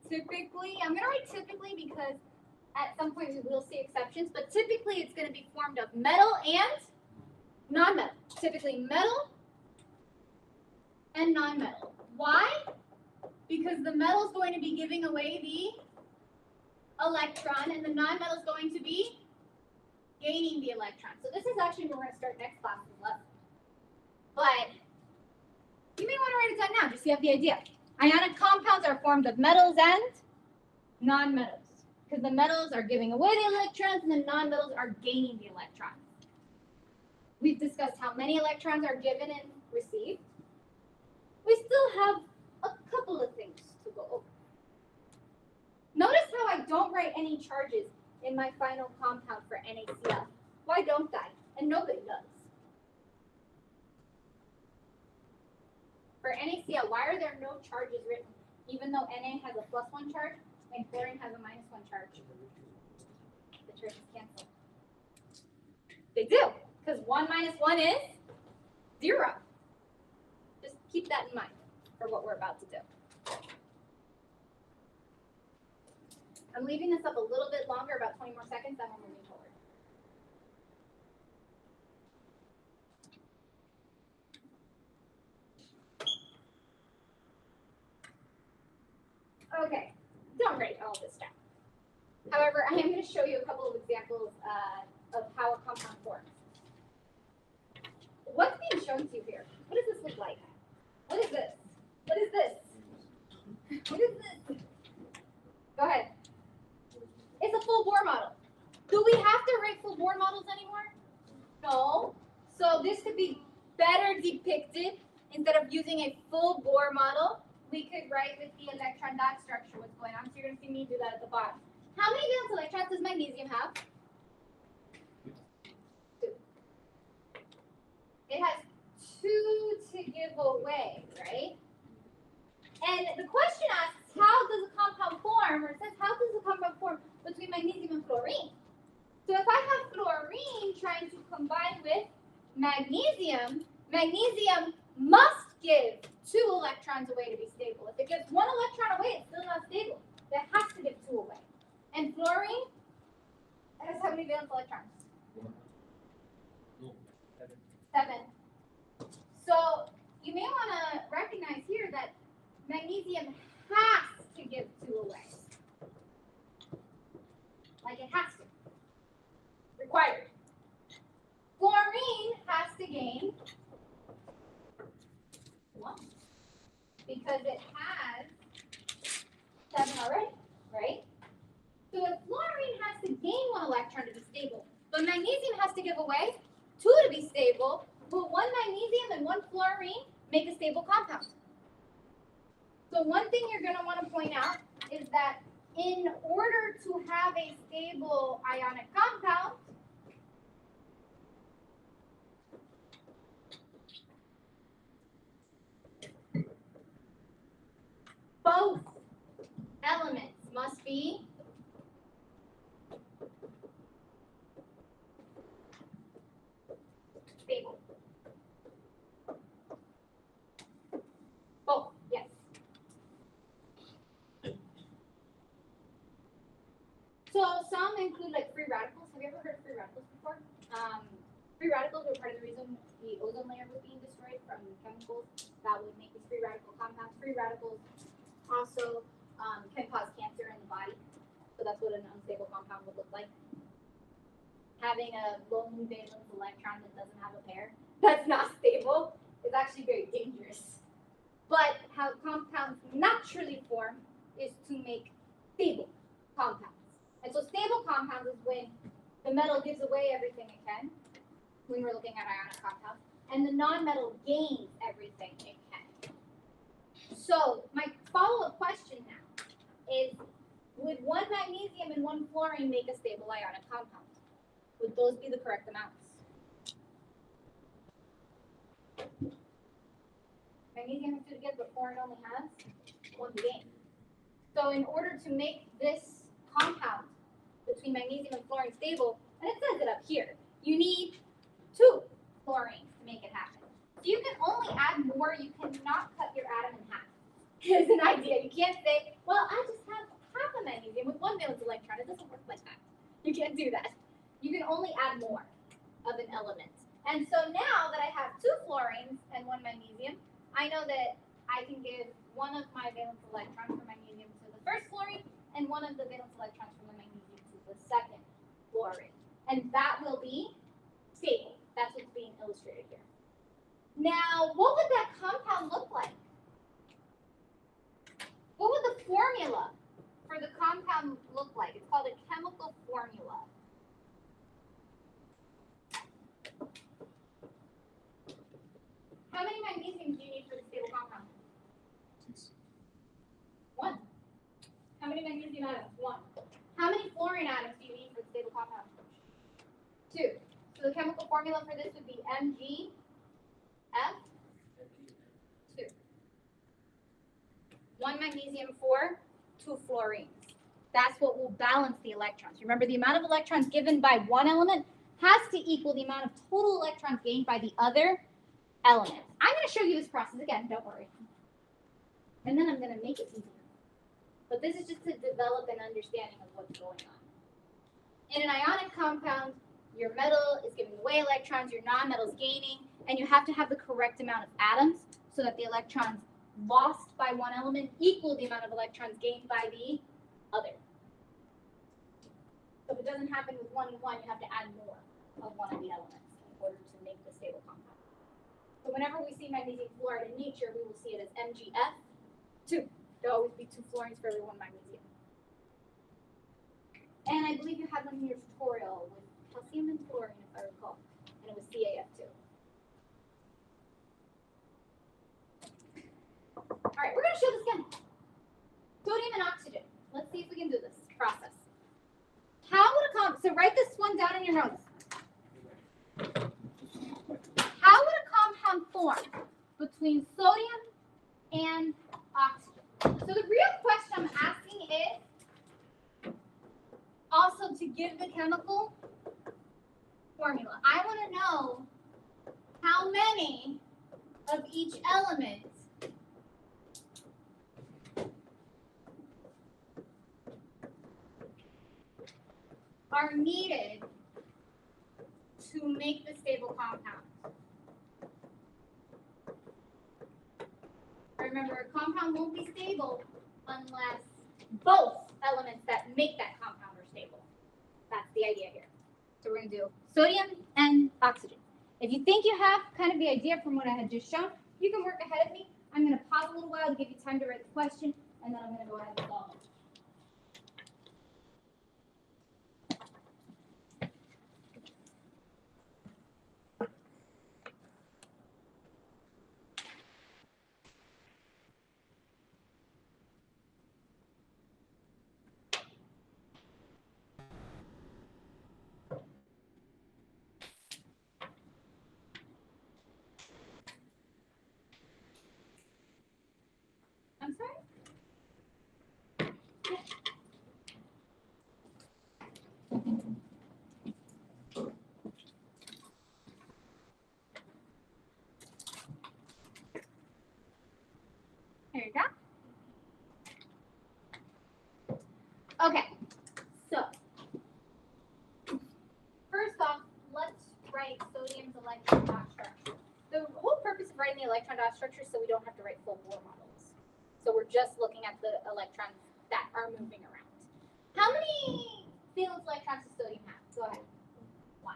Typically, I'm going to write typically because at some point we will see exceptions, but typically it's going to be formed of metal and non-metal. Typically metal and non-metal. Why? Because the metal is going to be giving away the electron, and the non-metal is going to be gaining the electron. So this is actually where we're going to start next class lesson. But you may want to write it down now, just so you have the idea. Ionic compounds are formed of metals and non-metals. Because the metals are giving away the electrons and the non-metals are gaining the electrons. We've discussed how many electrons are given and received. We still have a couple of things to go over. Notice how I don't write any charges in my final compound for NaCl. Why don't I? And nobody does. For NaCl, why are there no charges written? Even though Na has a +1 charge and chlorine has a -1 charge. The charges cancel. They do, because 1 minus 1 is 0. Just keep that in mind for what we're about to do. I'm leaving this up a little bit longer, about 20 more seconds, then we're moving forward. Okay, don't write all this down. However, I am going to show you a couple of examples of how a compound forms. What's being shown to you here? What does this look like? What is this? What is this? What is this? Go ahead. It's a full Bohr model. Do we have to write full Bohr models anymore? No. So this could be better depicted. Instead of using a full Bohr model, we could write with the electron dot structure what's going on. So you're going to see me do that at the bottom. How many valence electrons does magnesium have? 2. It has 2 to give away, right? And the question asks, how does a compound form, or it says, how does a compound form between magnesium and fluorine? So if I have fluorine trying to combine with magnesium, magnesium must give 2 electrons away to be stable. If it gives 1 electron away, it's still not stable. It has to give 2 away. And fluorine has how many valence electrons? 7. So you may want to recognize here that magnesium has to give 2 away. Like it has to. Required. Fluorine has to gain 1 because it has 7 already, right? So if fluorine has to gain 1 electron to be stable, but magnesium has to give away 2 to be stable, will 1 magnesium and 1 fluorine make a stable compound? So one thing you're going to want to point out is that in order to have a stable ionic compound, both elements must be stable. Both, yes. So some include like free radicals. Have you ever heard of free radicals before? Free radicals are part of the reason the ozone layer was being destroyed from chemicals that would make these free radical compounds. Free radicals also can cause cancer in the body. So that's what an unstable compound would look like. Having a lone valence electron that doesn't have a pair, that's not stable, is actually very dangerous. But how compounds naturally form is to make stable compounds. And so stable compounds is when the metal gives away everything it can, when we're looking at ionic compounds, and the non-metal gains everything it can. So my follow-up question now is, would 1 magnesium and 1 fluorine make a stable ionic compound? Would those be the correct amounts? Magnesium has 2 to give, but fluorine only has 1 to gain. So in order to make this compound between magnesium and fluorine stable, and it says it up here, you need 2 fluorines to make it happen. So you can only add more, you cannot cut your atom in half. It's an idea. You can't say, well, I just have half a magnesium with 1 valence electron. It doesn't work like that. You can't do that. You can only add more of an element. And so now that I have 2 fluorines and 1 magnesium, I know that I can give 1 of my valence electrons from magnesium to the first fluorine and 1 of the valence electrons from the magnesium to the second fluorine. And that will be stable. That's what's being illustrated here. Now, what would that compound look like? What would the formula for the compound look like? It's called a chemical formula. How many magnesiums do you need for the stable compound? 1. How many magnesium atoms? 1. How many fluorine atoms do you need for the stable compound? 2. So the chemical formula for this would be MgF 2. 1 magnesium for 2 fluorines. That's what will balance the electrons. Remember, the amount of electrons given by one element has to equal the amount of total electrons gained by the other element. I'm going to show you this process again, don't worry. And then I'm going to make it easier. But this is just to develop an understanding of what's going on. In an ionic compound, your metal is giving away electrons, your non-metal is gaining, and you have to have the correct amount of atoms so that the electrons lost by one element equal the amount of electrons gained by the other. So if it doesn't happen with 1 and 1, you have to add more of one of the elements in order to make the stable compound. So whenever we see magnesium fluoride in nature, we will see it as MgF2. There'll always be 2 fluorines for every 1 magnesium. And I believe you had one in your tutorial with calcium and fluorine, if I recall, and it was CaF2. All right, we're going to show this again. Sodium and oxygen. Let's see if we can do this process. How would so write this one down in your notes. How would a compound form between sodium and oxygen? So the real question I'm asking is also to give the chemical formula. I want to know how many of each element are needed to make the stable compound. Remember, a compound won't be stable unless both elements that make that compound are stable. That's the idea here. So we're going to do sodium and oxygen. If you think you have kind of the idea from what I had just shown, you can work ahead of me. I'm going to pause a little while to give you time to write the question, and then I'm going to go ahead and solve it. I'm sorry? There you go. Okay, so first off, let's write sodium's electron dot structure. The whole purpose of writing the electron dot structure is so we don't have to write full Bohr models. So we're just looking at the electrons that are moving around. How many valence electrons does sodium have? Go ahead. 1.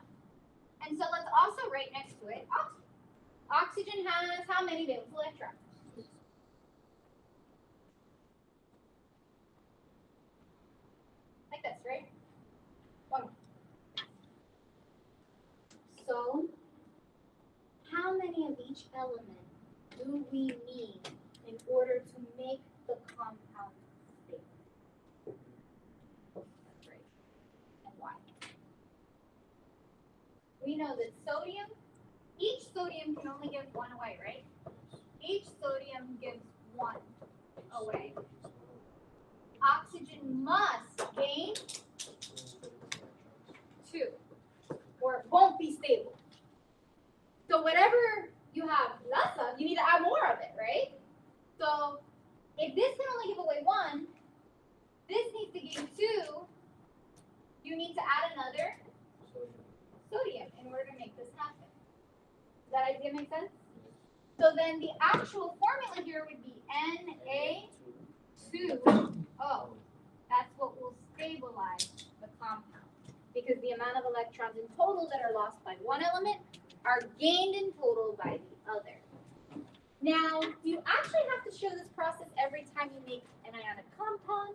And so let's also write next to it oxygen. Oxygen has how many valence electrons? Like this, right? 1. So, how many of each element do we need in order to make the compound stable? That's right. And why? We know that sodium, each sodium can only give 1 away, right? Each sodium gives 1 away. Oxygen must gain 2, or it won't be stable. So whatever you have less of, you need to add more of it, right? So if this can only give away 1, this needs to gain 2, you need to add another sodium in order to make this happen. Does that idea make sense? So then the actual formula here would be Na2O. That's what will stabilize the compound, because the amount of electrons in total that are lost by one element are gained in total by the other. Now, do you actually have to show this process every time you make an ionic compound?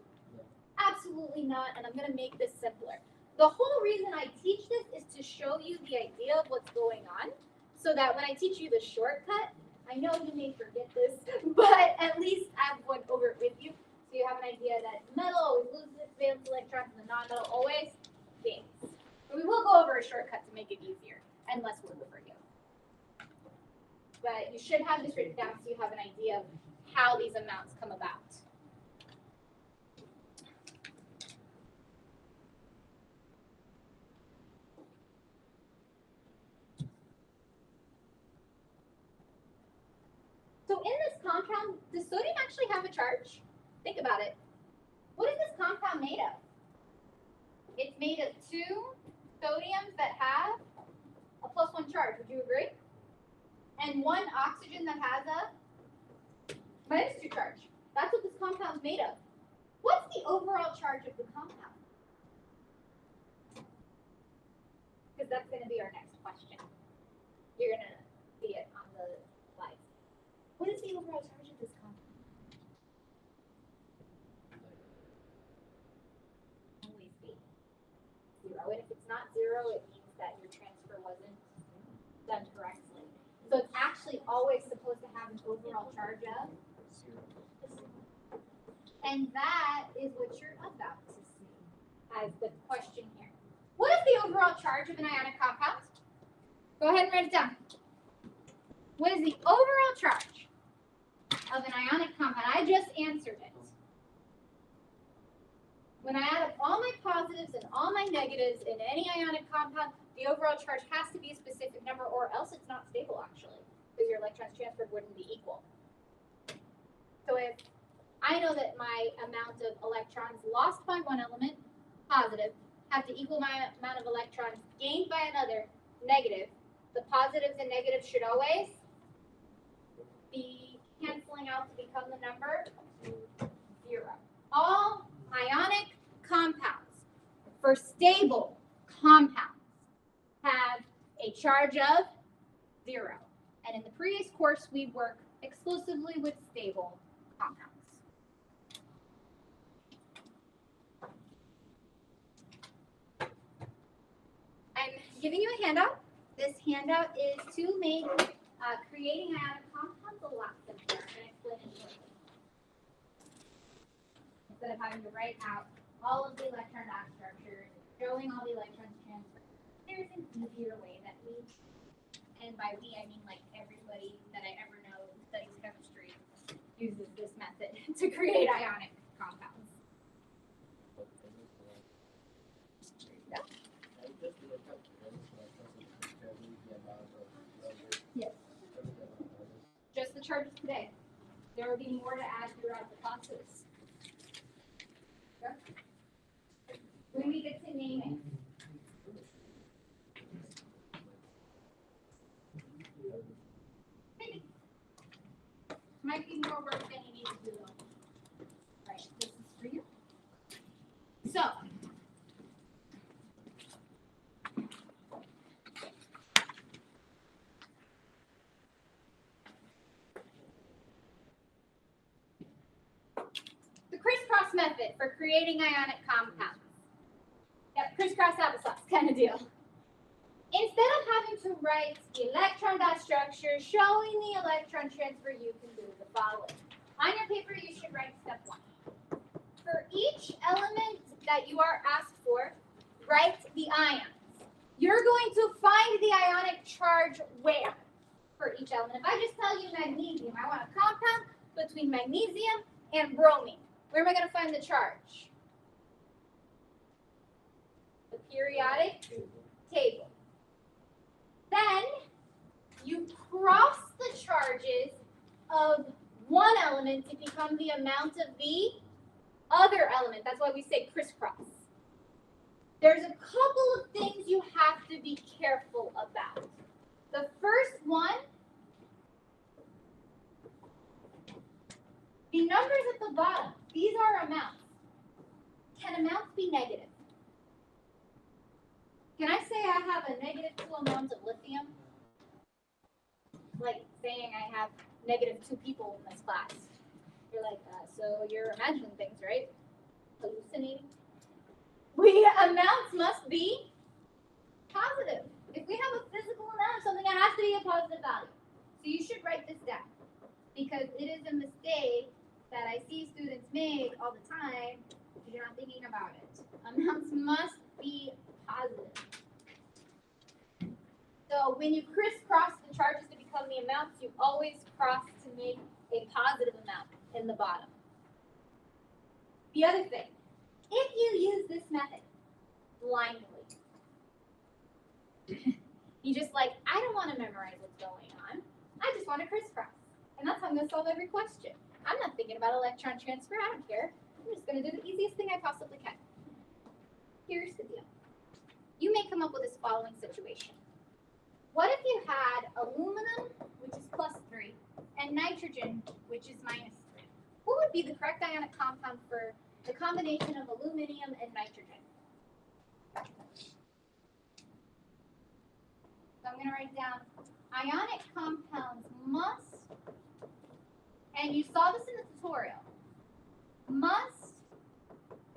Absolutely not, and I'm going to make this simpler. The whole reason I teach this is to show you the idea of what's going on, so that when I teach you the shortcut, I know you may forget this, but at least I've went over it with you, so you have an idea that metal always loses its valence electrons and the non-metal always gains. But we will go over a shortcut to make it easier and less work for you. But you should have this written down so you have an idea of how these amounts come about. So in this compound, does sodium actually have a charge? Think about it. What is this compound made of? It's made of 2 sodiums that have a +1 charge. Would you agree? And 1 oxygen that has a -2 charge. That's what this compound is made of. What's the overall charge of the compound? Because that's going to be our next question. You're going to see it on the slides. What is the overall charge of this compound? Always be 0. And if it's not 0, it means that your transfer wasn't done correctly. So it's actually always supposed to have an overall charge of 0. And that is what you're about to see as the question here. What is the overall charge of an ionic compound? Go ahead and write it down. What is the overall charge of an ionic compound? I just answered it. When I add up all my positives and all my negatives in any ionic compound, the overall charge has to be a specific number, or else it's not stable, actually, because your electrons transferred wouldn't be equal. So if I know that my amount of electrons lost by one element, positive, have to equal my amount of electrons gained by another, negative, the positives and negatives should always be canceling out to become the number 0. All ionic compounds for stable compounds have a charge of 0. And in the previous course, we work exclusively with stable compounds. I'm giving you a handout. This handout is to make creating ionic compounds a lot simpler. I'm going to explain it shortly. Instead of having to write out all of the electron dot structures, showing all the electrons transferred, there's an easier way that we, and by we I mean like everybody that I ever know who studies chemistry uses this method to create ionic compounds. Yes. Just the charges today. There will be more to add throughout the classes. Okay. When we get to name it. Maybe. Might be more work than you need to do though. Right, this is for you. So, the crisscross method for creating ionic compounds. Yep, crisscross applesauce kind of deal. Instead of having to write the electron dot structure showing the electron transfer, you can do the following. On your paper, you should write step 1. For each element that you are asked for, write the ions. You're going to find the ionic charge where for each element. If I just tell you magnesium, I want a compound between magnesium and bromine. Where am I going to find the charge? The periodic table. Then you cross the charges of one element to become the amount of the other element. That's why we say crisscross. There's a couple of things you have to be careful about. The first one, the numbers at the bottom, these are amounts. Can amounts be negative? Can I say I have a -2 amount of lithium? Like saying I have -2 people in this class. You're like, so you're imagining things, right? hallucinating. Amounts must be positive. If we have a physical amount of something, it has to be a positive value. So you should write this down because it is a mistake that I see students make all the time because you're not thinking about it. Amounts must be positive. So when you crisscross the charges to become the amounts, you always cross to make a positive amount in the bottom. The other thing, if you use this method blindly, you just like, I don't want to memorize what's going on. I just want to crisscross. And that's how I'm going to solve every question. I'm not thinking about electron transfer. I don't care. I'm just going to do the easiest thing I possibly can. Here's the deal. You may come up with this following situation. What if you had aluminum, which is +3, and nitrogen, which is -3? What would be the correct ionic compound for the combination of aluminum and nitrogen? So I'm going to write down ionic compounds must, and you saw this in the tutorial, must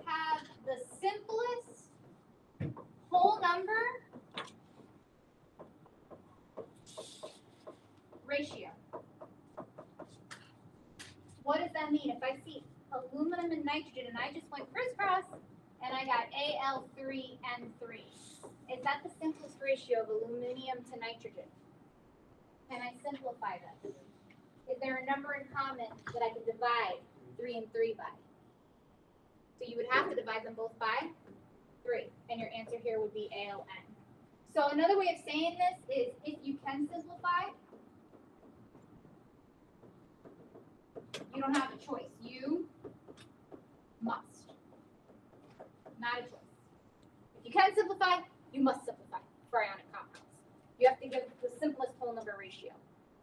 have the simplest whole number ratio. What does that mean? If I see aluminum and nitrogen and I just went crisscross and I got Al3N3, is that the simplest ratio of aluminum to nitrogen? Can I simplify this? Is there a number in common that I can divide 3 and 3 by? So you would have to divide them both by 3, and your answer here would be ALN. So another way of saying this is if you can simplify, you don't have a choice. You must. Not a choice. If you can simplify, you must simplify for ionic compounds. You have to give the simplest whole number ratio.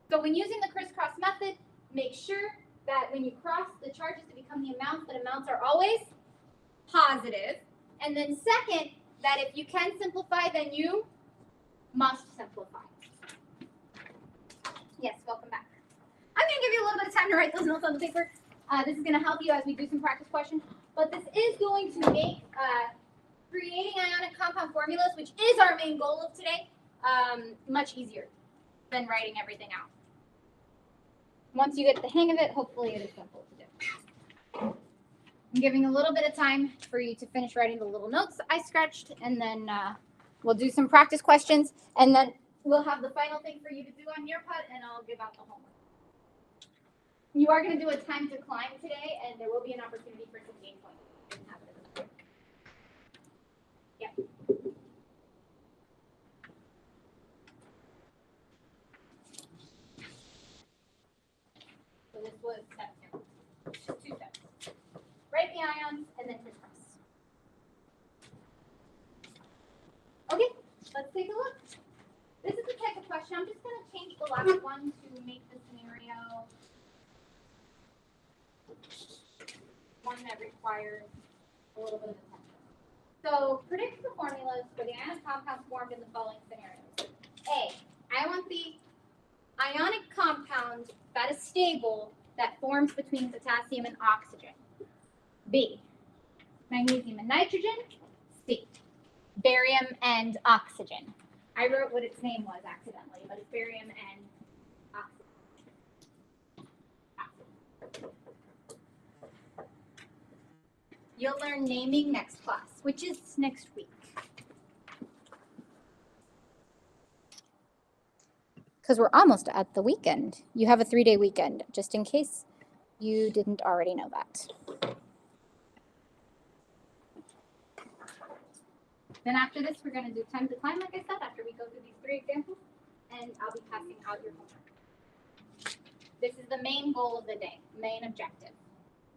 So when using the crisscross method, make sure that when you cross the charges to become the amounts, that amounts are always positive. And then second, that if you can simplify, then you must simplify. Yes, welcome back. I'm going to give you a little bit of time to write those notes on the paper. This is going to help you as we do some practice questions. But this is going to make creating ionic compound formulas, which is our main goal of today, much easier than writing everything out. Once you get the hang of it, hopefully it is simple to do. I'm giving a little bit of time for you to finish writing the little notes I scratched, and then we'll do some practice questions, and then we'll have the final thing for you to do on your part, and I'll give out the homework. You are going to do a time to climb today, and there will be an opportunity for some gain points. Didn't have it in the book. Yep. So this was step 2. Just 2 steps. Write the ions and then crisscross. Okay, let's take a look. This is the type of question. I'm just going to change the last one to make the scenario one that requires a little bit of attention. So predict the formulas for the ionic compounds formed in the following scenarios. A, I want the ionic compound that is stable that forms between potassium and oxygen. B, magnesium and nitrogen. C, barium and oxygen. I wrote what its name was accidentally, but it's barium and oxygen. You'll learn naming next class, which is next week. Because we're almost at the weekend. You have a 3-day weekend, just in case you didn't already know that. Then after this, we're going to do time to climb, like I said, after we go through these 3 examples, and I'll be passing out your homework. This is the main goal of the day, main objective.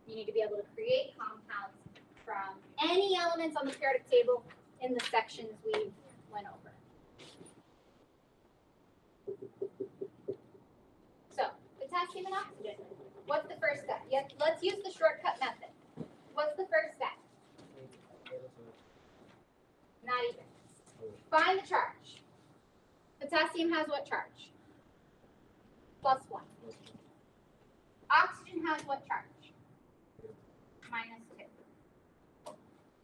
You need to be able to create compounds from any elements on the periodic table in the sections we went over. So, potassium and oxygen. What's the first step? Yes, let's use the shortcut method. What's the first step? Not even. Find the charge. Potassium has what charge? +1. Oxygen has what charge? -2.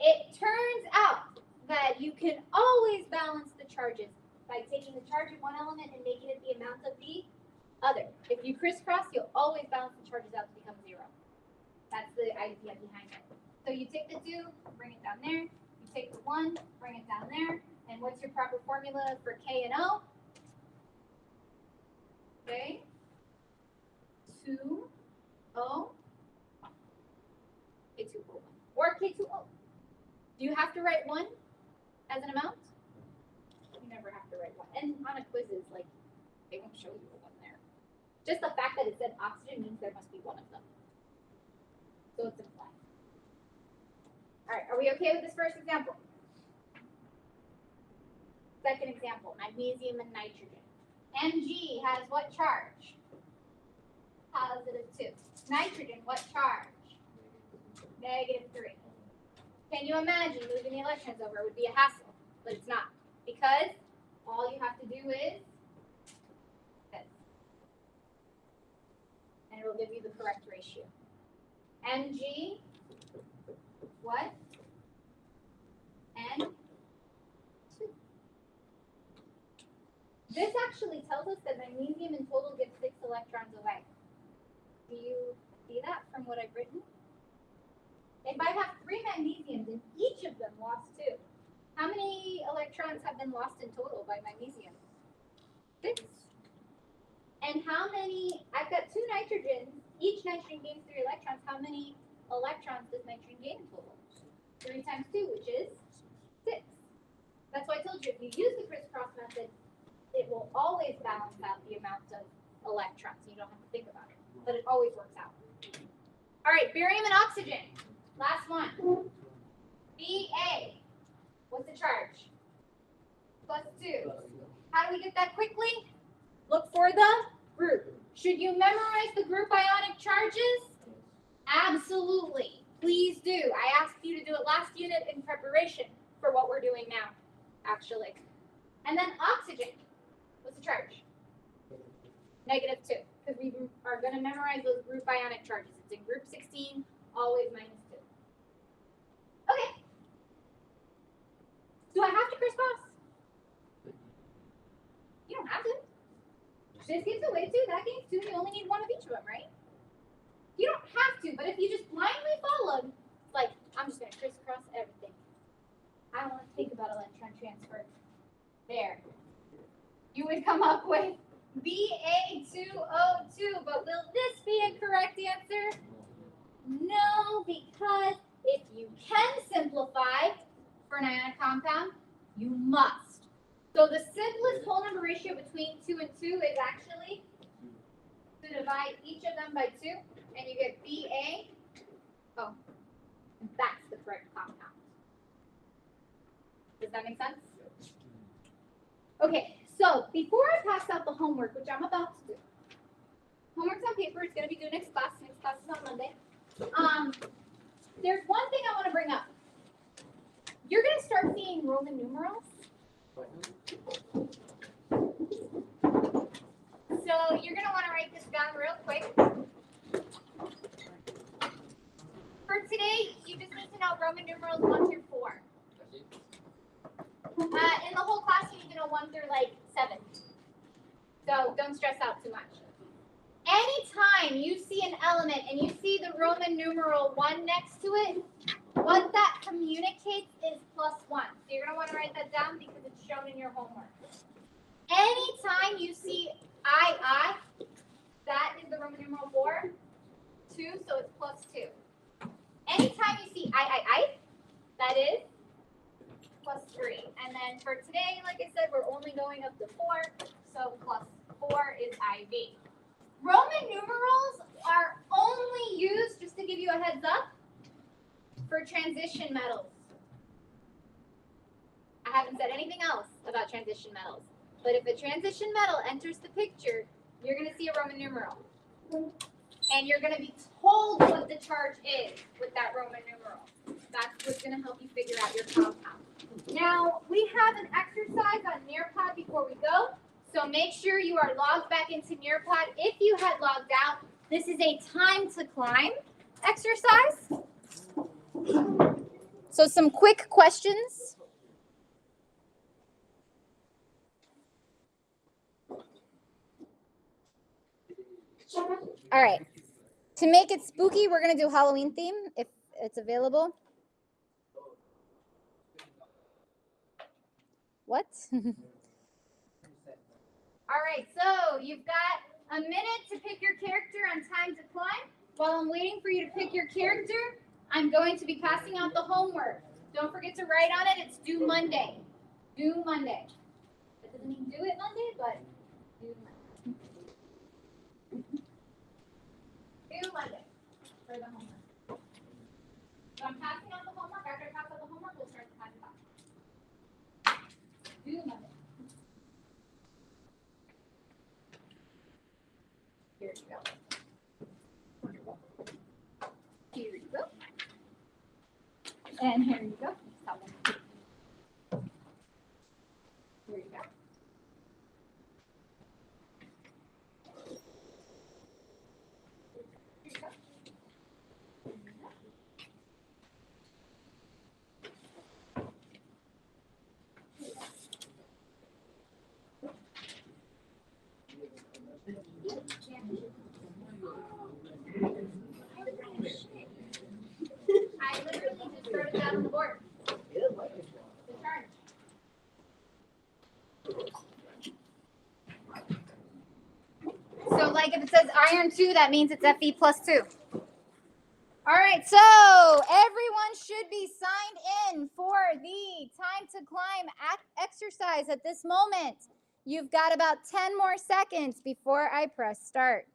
It turns out that you can always balance the charges by taking the charge of one element and making it the amount of the other. If you crisscross, you'll always balance the charges out to become 0. That's the idea behind it. So you take the 2, bring it down there. You take the 1, bring it down there. And what's your proper formula for K and O? Okay. 2O K2O1 or K2O. Do you have to write 1 as an amount? You never have to write 1. And on a quizzes, like, they won't show you a 1 there. Just the fact that it said oxygen means there must be 1 of them. So it's implied. All right, are we okay with this first example? Second example, magnesium and nitrogen. Mg has what charge? +2. Nitrogen, what charge? -3. Can you imagine moving the electrons over would be a hassle, but it's not, because all you have to do is this, and it will give you the correct ratio. Mg, what? N2. This actually tells us that magnesium in total gets 6 electrons away. Do you see that from what I've written? If I have 3 magnesiums and each of them lost 2, how many electrons have been lost in total by magnesium? 6. And how many, I've got 2 nitrogens, each nitrogen gains 3 electrons. How many electrons does nitrogen gain in total? 3 times 2, which is 6. That's why I told you, if you use the crisscross method, it will always balance out the amount of electrons. You don't have to think about it, but it always works out. All right, barium and oxygen. Last one. Ba. What's the charge? +2. How do we get that quickly? Look for the group. Should you memorize the group ionic charges? Absolutely. Please do. I asked you to do it last unit in preparation for what we're doing now, actually. And then oxygen. What's the charge? -2. Because we are going to memorize those group ionic charges. It's in group 16, always -2. Okay. Do I have to crisscross? You don't have to. This gives away 2, that gains 2, you only need 1 of each of them, right? You don't have to, but if you just blindly followed, it's like, I'm just going to crisscross everything. I don't want to think about electron transfer. There. You would come up with Ba2O2, but will this be a correct answer? No, because if you can simplify for an ionic compound, you must. So the simplest whole number ratio between 2 and 2 is actually to divide each of them by 2, and you get Ba. Oh, and that's the correct compound. Does that make sense? Okay, so before I pass out the homework, which I'm about to do, homework's on paper, it's going to be due next class. Next class is on Monday. There's one thing I want to bring up. You're going to start seeing Roman numerals. So you're going to want to write this down real quick. For today, you just need to know Roman numerals 1 through 4. In the whole class, you need to know 1 through like 7. So don't stress out too much. Anytime you see an element and you see the Roman numeral 1 next to it, what that communicates is +1. So you're going to want to write that down because it's shown in your homework. Anytime you see II, that is the Roman numeral 4, 2, so it's +2. Anytime you see I, that is +3. And then for today, like I said, we're only going up to 4, so +4 is IV. Roman numerals are only used, just to give you a heads up, for transition metals. I haven't said anything else about transition metals. But if a transition metal enters the picture, you're going to see a Roman numeral. And you're going to be told what the charge is with that Roman numeral. That's what's going to help you figure out your compound. Now, we have an exercise on Nearpod before we go. So make sure you are logged back into Nearpod. If you had logged out, this is a time to climb exercise. So some quick questions. All right. To make it spooky, we're going to do Halloween theme if it's available. What? All right, so you've got a minute to pick your character on time to climb. While I'm waiting for you to pick your character, I'm going to be passing out the homework. Don't forget to write on it. It's due Monday. Due Monday. It doesn't mean do it Monday, but due Monday. Due Monday for the homework. So I'm passing out the homework. After I pass out the homework, we'll start the time clock. Due Monday. Here you go. Here you go. And here you go. Here you go. I literally just wrote it down on the board. The charge. So like if it says iron 2, that means it's Fe plus 2. All right, so everyone should be signed in for the time to climb exercise at this moment. You've got about 10 more seconds before I press start.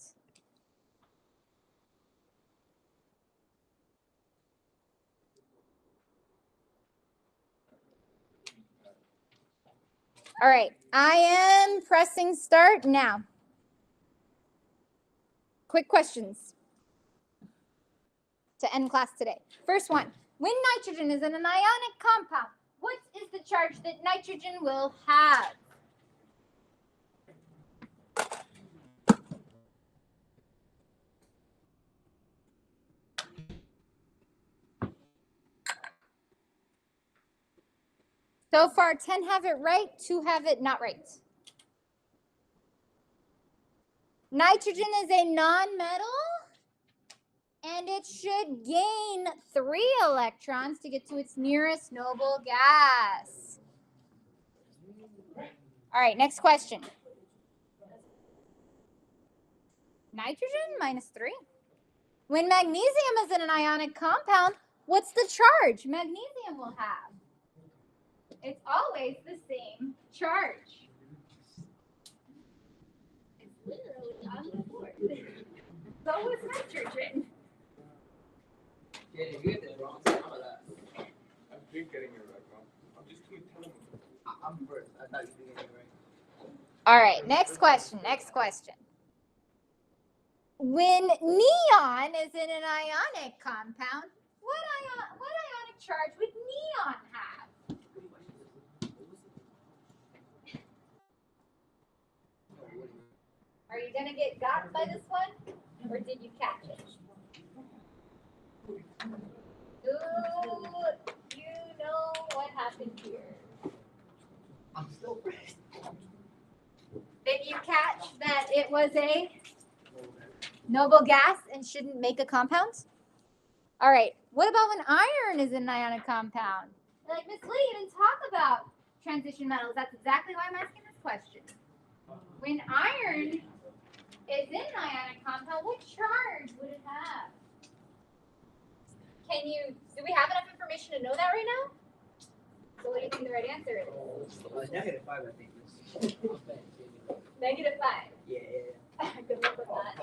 All right, I am pressing start now. Quick questions to end class today. First one, when nitrogen is in an ionic compound, what is the charge that nitrogen will have? So far, 10 have it right, 2 have it not right. Nitrogen is a nonmetal, and it should gain 3 electrons to get to its nearest noble gas. All right, next question. Nitrogen minus 3. When magnesium is in an ionic compound, what's the charge magnesium will have? It's always the same charge. It's literally on the board. So is nitrogen. Yeah, you get that wrong. How about that? I've been getting it right, bro. I'm just telling you. I'm first. I thought you were getting it right. All right, next question, next question. When neon is in an ionic compound, what ionic charge would neon have? Are you going to get got by this one, or did you catch it? Ooh, you know what happened here. I'm still first. Did you catch that it was a noble gas and shouldn't make a compound? All right, what about when iron is in an ionic compound? Like, Miss Lee, you didn't talk about transition metals. That's exactly why I'm asking this question. When iron is in an ionic compound, what charge would it have? Do we have enough information to know that right now? So what do you think the right answer is? -5, I think. -5. Yeah. Good luck with that.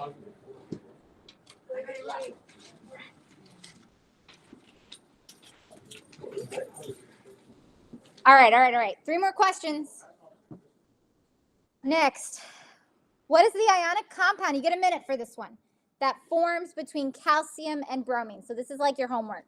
All right. 3 more questions. Next, what is the ionic compound? You get a minute for this one. That forms between calcium and bromine. So this is like your homework.